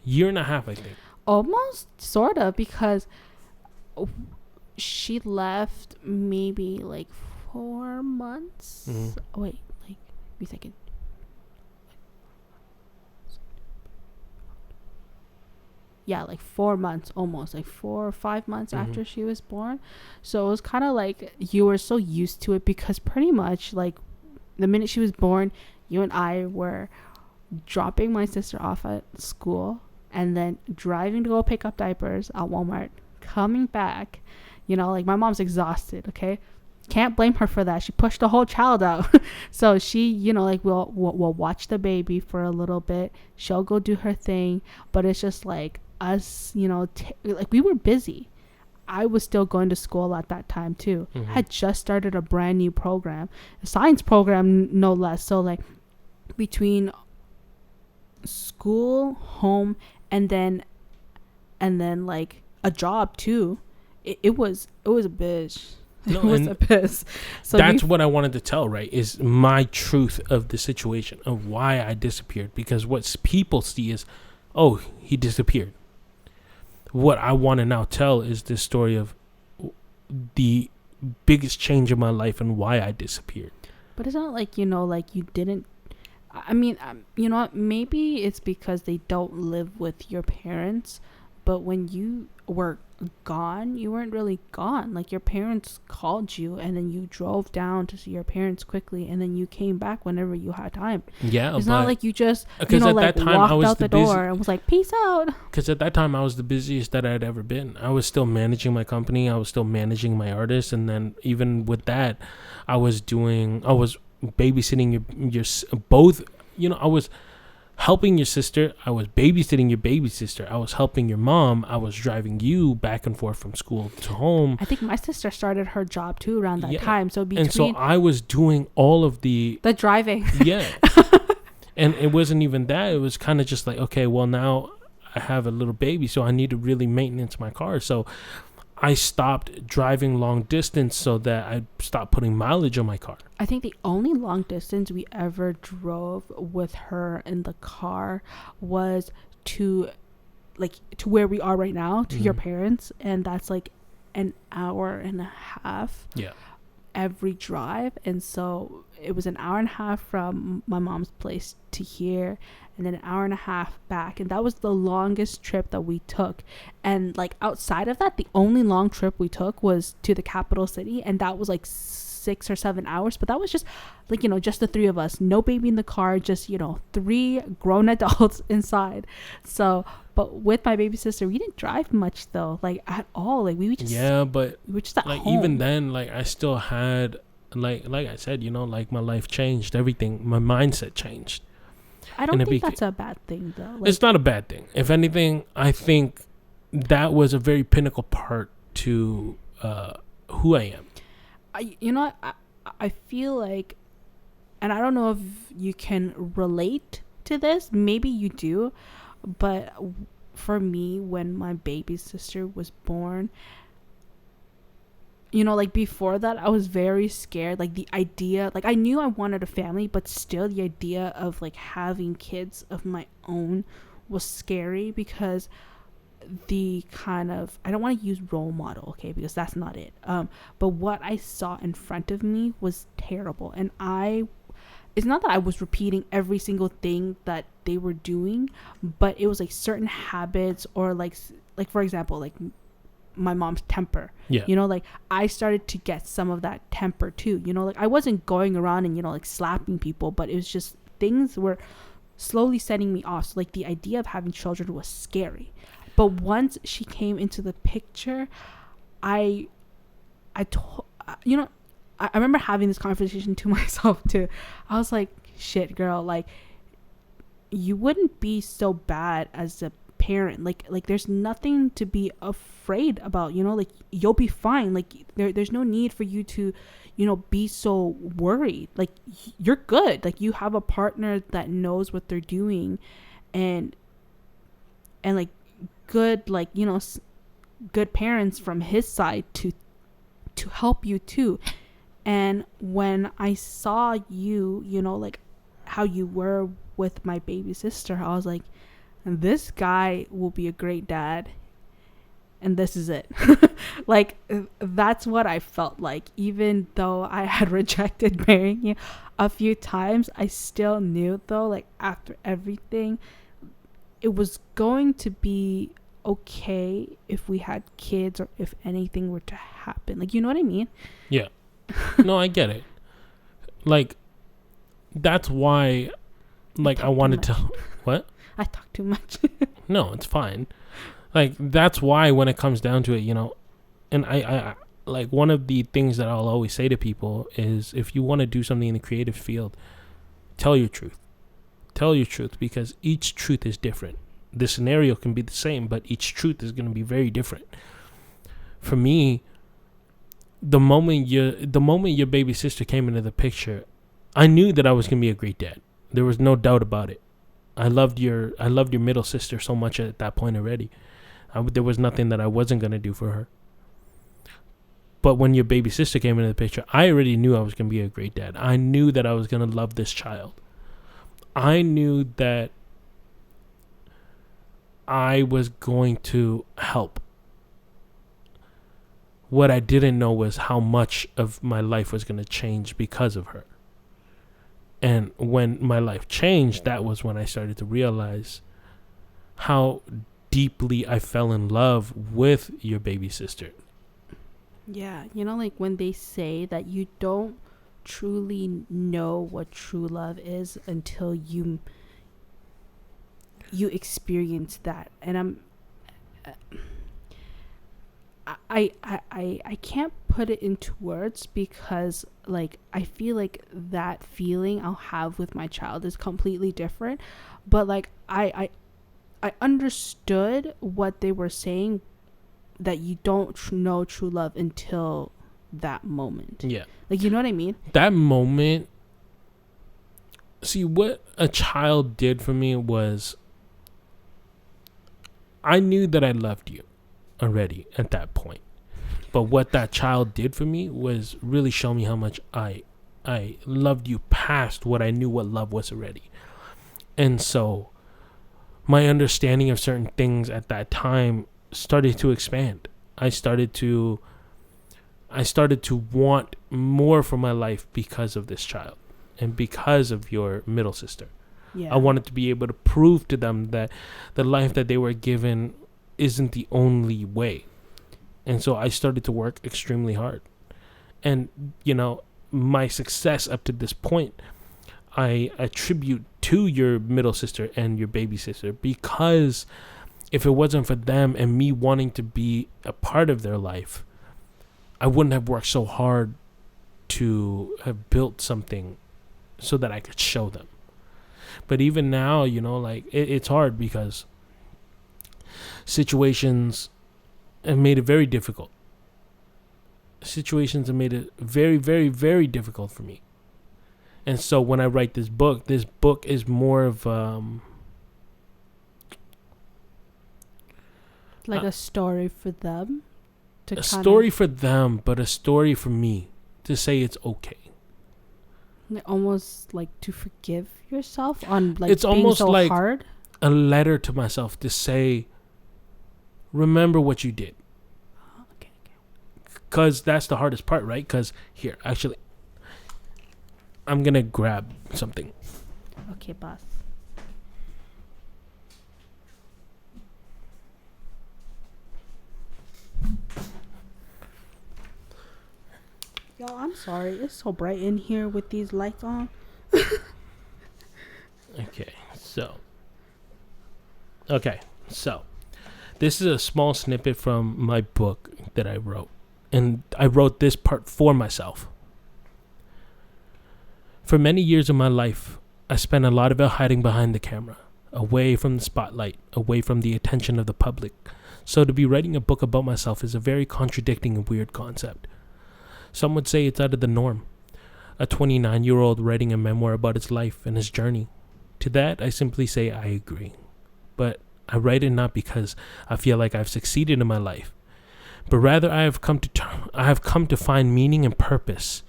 Year and a half, I think. Almost, sort of, because she left maybe like 4 months. Wait, like, wait a second. Yeah, like 4 months, almost like 4 or 5 months after she was born. So it was kind of like you were so used to it, because pretty much like the minute she was born, you and I were dropping my sister off at school and then driving to go pick up diapers at Walmart, coming back. Like, my mom's exhausted, okay? Can't blame her for that. She pushed the whole child out. So she, like, we'll watch the baby for a little bit. She'll go do her thing. But it's just like us, like, we were busy. I was still going to school at that time too. Had just started a brand new program, a science program, no less. So like, between school, home, and then like a job too, it was a bitch. No, it was a piss. So that's what I wanted to tell, right? Is my truth of the situation, of why I disappeared. Because what people see is, oh, he disappeared. What I want to now tell is this story of the biggest change in my life and why I disappeared. But it's not like, like, you didn't. I mean, you know what? Maybe it's because they don't live with your parents. But when you were gone, you weren't really gone. Like, your parents called you, and then you drove down to see your parents quickly, and then you came back whenever you had time. Yeah, it's not like you just at like, that time, walked out the door and was like, peace out. Because at that time I was the busiest that I'd ever been. I was still managing my company. I was still managing my artists, and then even with that, I was babysitting your both. I was helping your sister. I was babysitting your baby sister. I was helping your mom. I was driving you back and forth from school to home. I think my sister started her job too around that time. So and so I was doing all of the driving. Yeah. And it wasn't even that. It was kind of just like, okay, well, now I have a little baby, so I need to really maintenance my car. So I stopped driving long distance so that I stopped putting mileage on my car. I think the only long distance we ever drove with her in the car was to where we are right now, to your parents, and that's like an hour and a half. Yeah. Every drive. And so it was an hour and a half from my mom's place to here, and then an hour and a half back, and that was the longest trip that we took. And like, outside of that, the only long trip we took was to the capital city, and that was like 6 or 7 hours. But that was just like, just the three of us, no baby in the car, just 3 grown adults inside. So, but with my baby sister, we didn't drive much though, like, at all. Like, we were just but we were just at like home. Even then, like, I still had like I said, like, my life changed, everything, my mindset changed. I don't think that's a bad thing though. Like, it's not a bad thing. If anything, I think that was a very pinnacle part to who I am. I feel like, and I don't know if you can relate to this, maybe you do, but for me, when my baby sister was born, like, before that, I was very scared. Like, the idea, like, I knew I wanted a family, but still the idea of like having kids of my own was scary, because the kind of, I don't want to use role model, okay, because that's not it, but what I saw in front of me was terrible. And it's not that I was repeating every single thing that they were doing, but it was like certain habits, or like for example, like my mom's temper. Yeah. Like, I started to get some of that temper too. Like, I wasn't going around and like slapping people, but it was just things were slowly setting me off. So like, the idea of having children was scary. But once she came into the picture, I remember having this conversation to myself too. I was like, shit, girl, like, you wouldn't be so bad as a parent. Like there's nothing to be afraid about, like, you'll be fine. Like, there's no need for you to, be so worried. Like, you're good. Like, you have a partner that knows what they're doing, and like, good, like, good parents from his side to help you too. And when I saw you, like, how you were with my baby sister, I was like, this guy will be a great dad. and this is it. Like, that's what I felt like. Even though I had rejected marrying you a few times, I still knew, though, like, after everything, it was going to be okay if we had kids or if anything were to happen. Like, you know what I mean? Yeah. No, I get it. Like, that's why, like, I wanted to... What? I talk too much. No, it's fine. Like, that's why when it comes down to it, you know, and I like, one of the things that I'll always say to people is, if you want to do something in the creative field, tell your truth. Tell your truth, because each truth is different. The scenario can be the same, but each truth is going to be very different. For me, the moment your baby sister came into the picture, I knew that I was going to be a great dad. There was no doubt about it. I loved your middle sister so much at that point already. There was nothing that I wasn't going to do for her. But when your baby sister came into the picture, I already knew I was going to be a great dad. I knew that I was going to love this child. I knew that I was going to help. What I didn't know was how much of my life was going to change because of her. And when my life changed, that was when I started to realize how deeply I fell in love with your baby sister. Yeah, you know, like when they say that you don't truly know what true love is until you experience that. And I can't put it into words, because like I feel like that feeling I'll have with my child is completely different. But like I understood what they were saying, that you don't know true love until that moment. Yeah. Like, you know what I mean? That moment, see, what a child did for me was, I knew that I loved you already at that point. But what that child did for me was really show me how much I loved you past what I knew what love was already. And so my understanding of certain things at that time started to expand. I started to want more for my life because of this child and because of your middle sister. Yeah. I wanted to be able to prove to them that the life that they were given isn't the only way. And so I started to work extremely hard. And, you know, my success up to this point, I attribute to your middle sister and your baby sister, because if it wasn't for them and me wanting to be a part of their life, I wouldn't have worked so hard to have built something so that I could show them. But even now, you know, like it's hard because situations have made it very difficult. Situations have made it very, very, very difficult for me. And so when I write this book is more of like a story for them. A story for them, but a story for me to say it's okay. Almost like to forgive yourself on like it's being almost so like hard. A letter to myself to say, remember what you did. Okay. Because that's the hardest part, right? Because here, actually, I'm going to grab something. Okay, boss. Y'all, I'm sorry. It's so bright in here with these lights on. Okay, so this is a small snippet from my book that I wrote. And I wrote this part for myself. For many years of my life, I spent a lot of it hiding behind the camera, away from the spotlight, away from the attention of the public. So to be writing a book about myself is a very contradicting and weird concept. Some would say it's out of the norm. A 29-year-old writing a memoir about his life and his journey. To that, I simply say I agree. But I write it not because I feel like I've succeeded in my life, but rather I have come to find meaning and purpose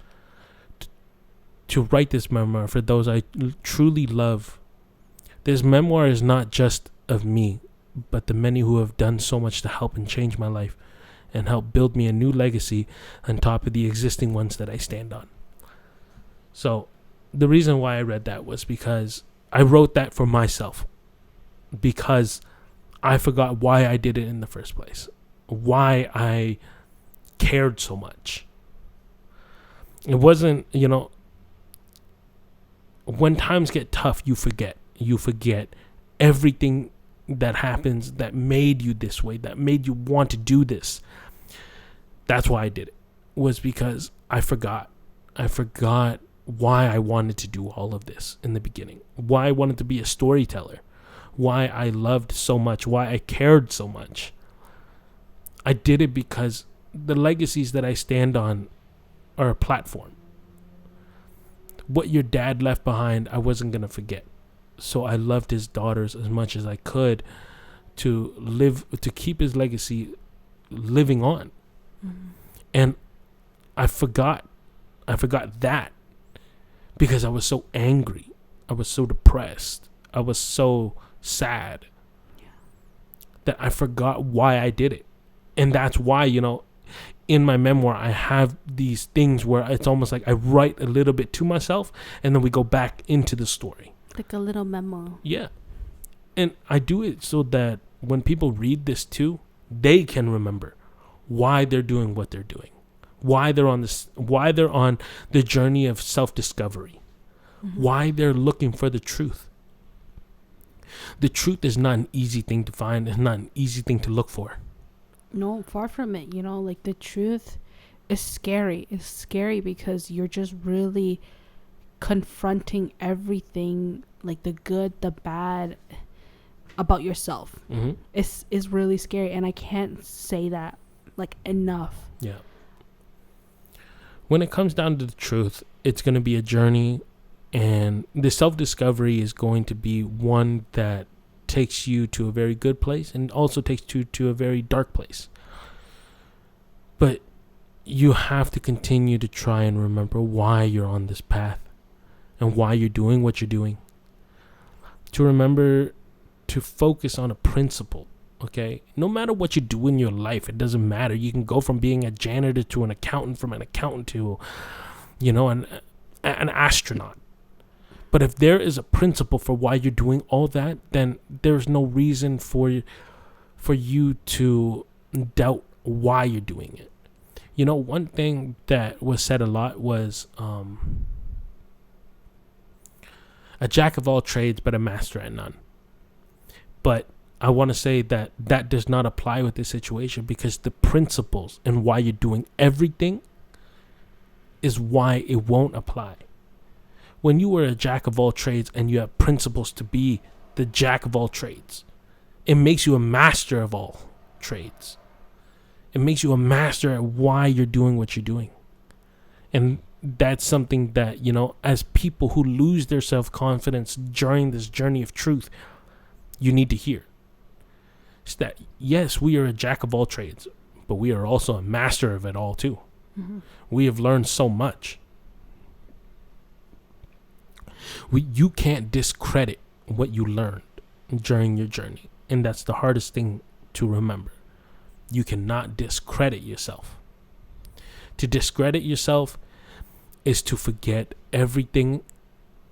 to write this memoir for those I truly love. This memoir is not just of me. but the many who have done so much to help and change my life and help build me a new legacy on top of the existing ones that I stand on. So the reason why I read that was because I wrote that for myself, because I forgot why I did it in the first place, why I cared so much. It wasn't, when times get tough, you forget everything that happens that made you this way, that made you want to do this. That's why I did it, was because I forgot why I wanted to do all of this in the beginning, why I wanted to be a storyteller, why I loved so much, why I cared so much. I did it because the legacies that I stand on are a platform. What your dad left behind, I wasn't going to forget. So I loved his daughters as much as I could to keep his legacy living on. Mm-hmm. And I forgot that because I was so angry. I was so depressed. I was so sad that I forgot why I did it. And that's why, in my memoir, I have these things where it's almost like I write a little bit to myself and then we go back into the story. Like a little memo. Yeah. And I do it so that when people read this too, they can remember why they're doing what they're doing, why they're on the journey of self-discovery, mm-hmm. why they're looking for the truth. The truth is not an easy thing to find. It's not an easy thing to look for. No, far from it. Like the truth is scary. It's scary because you're just really confronting everything, like the good, the bad about yourself. Mm-hmm. It's really scary, and I can't say that like enough. Yeah. When it comes down to the truth, it's going to be a journey, and the self-discovery is going to be one that takes you to a very good place and also takes you to a very dark place. But you have to continue to try and remember why you're on this path and why you're doing what you're doing. To remember to focus on a principle, okay? No matter what you do in your life, it doesn't matter. You can go from being a janitor to an accountant, from an accountant to, an astronaut. But if there is a principle for why you're doing all that, then there's no reason for you to doubt why you're doing it. One thing that was said a lot was a jack of all trades, but a master at none. But I want to say that does not apply with this situation, because the principles and why you're doing everything is why it won't apply. When you were a jack of all trades and you have principles to be the jack of all trades, it makes you a master of all trades. It makes you a master at why you're doing what you're doing. And that's something that, as people who lose their self-confidence during this journey of truth, you need to hear. It's that, yes, we are a jack of all trades, but we are also a master of it all too. Mm-hmm. We have learned so much. You can't discredit what you learned during your journey. And that's the hardest thing to remember. You cannot discredit yourself. To discredit yourself is to forget everything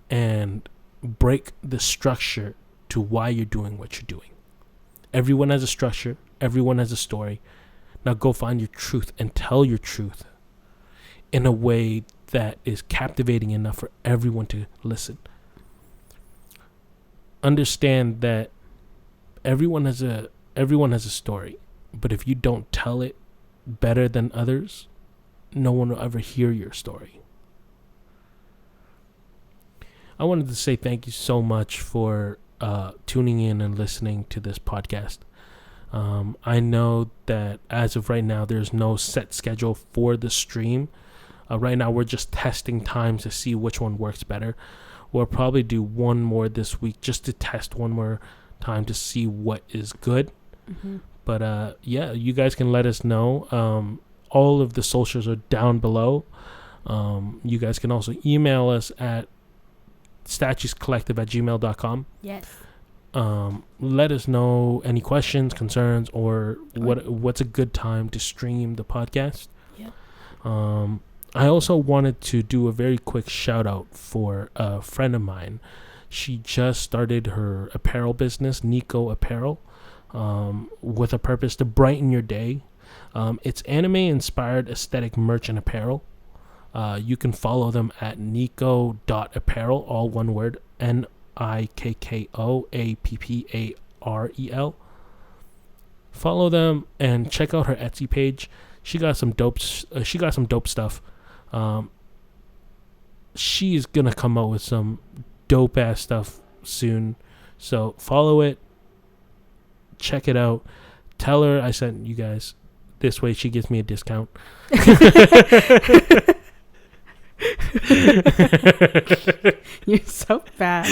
and break the structure to why you're doing what you're doing. Everyone has a structure. Everyone has a story. Now go find your truth and tell your truth in a way that is captivating enough for everyone to listen. Understand that everyone has a story, but if you don't tell it better than others, no one will ever hear your story. I wanted to say thank you so much for tuning in and listening to this podcast. I know that as of right now, there's no set schedule for the stream. Right now, we're just testing times to see which one works better. We'll probably do one more this week just to test one more time to see what is good. Mm-hmm. But you guys can let us know. All of the socials are down below. You guys can also email us at statuescollective@gmail.com. Yes. let us know any questions, concerns, or what's a good time to stream the podcast. Yeah. I also wanted to do a very quick shout out for a friend of mine. She just started her apparel business, Nico Apparel, with a purpose to brighten your day. It's anime-inspired aesthetic merch and apparel. You can follow them at nico.apparel, all one word, NIKKOAPPAREL. Follow them and check out her Etsy page. She got some dope stuff. She's gonna come out with some dope ass stuff soon, so follow it, check it out, tell her I sent you guys. This way she gives me a discount. You're so bad.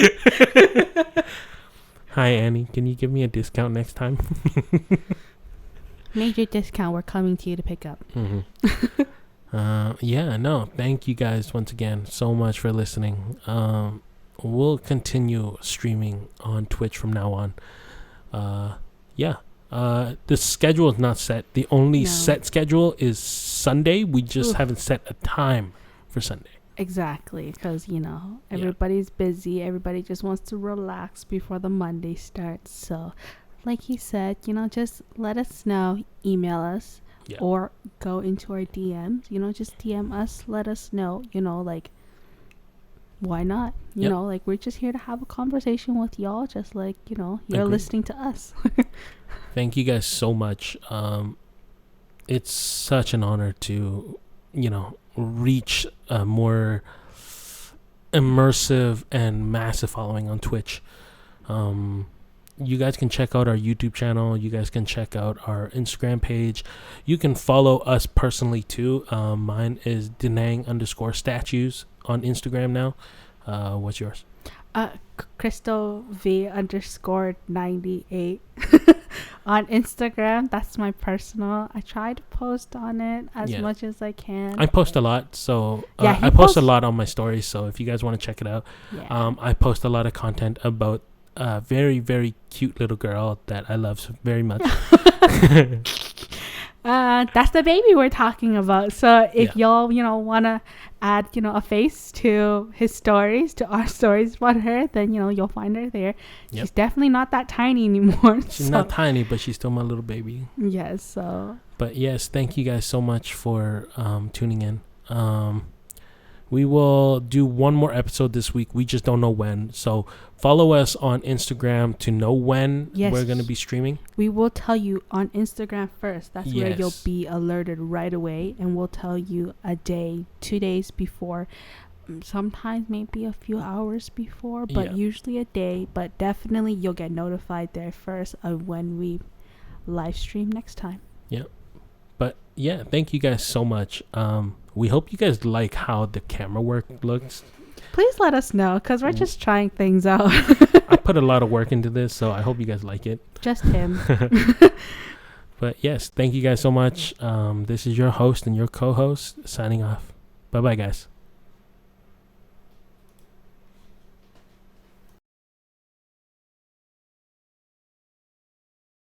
Hi Annie, can you give me a discount next time? Major discount, we're coming to you to pick up. Thank you guys once again so much for listening. We'll continue streaming on Twitch from now on. The schedule is not set. The only set schedule is Sunday. We just haven't set a time for Sunday. Exactly, because everybody's busy. Everybody just wants to relax before the Monday starts. So like he said, just let us know, email us, or go into our DMs, just DM us, let us know, why not? We're just here to have a conversation with y'all, just like, you're listening to us. Thank you guys so much. It's such an honor to, reach a more immersive and massive following on Twitch. You guys can check out our YouTube channel. You guys can check out our Instagram page. You can follow us personally too. Mine is Denang_statues on Instagram now. What's yours? Crystal V_98 on Instagram. That's my personal. I try to post on it as much as I can. I post a lot, so I post a lot on my stories. So if you guys want to check it out, I post a lot of content about a very, very cute little girl that I love very much. That's the baby we're talking about. So if y'all want to add a face to his stories, to our stories about her, then you'll find her there. She's definitely not that tiny anymore. She's not tiny, but she's still my little baby. Yes. So but yes, thank you guys so much for tuning in. We will do one more episode this week. We just don't know when. So follow us on Instagram to know when we're going to be streaming. We will tell you on Instagram first. That's where you'll be alerted right away. And we'll tell you a day, 2 days before. Sometimes maybe a few hours before, but usually a day. But definitely you'll get notified there first of when we live stream next time. Yep. But thank you guys so much. We hope you guys like how the camera work looks. Please let us know, because we're just trying things out. I put a lot of work into this, so I hope you guys like it. Just him. But yes, thank you guys so much. This is your host and your co-host signing off. Bye-bye, guys.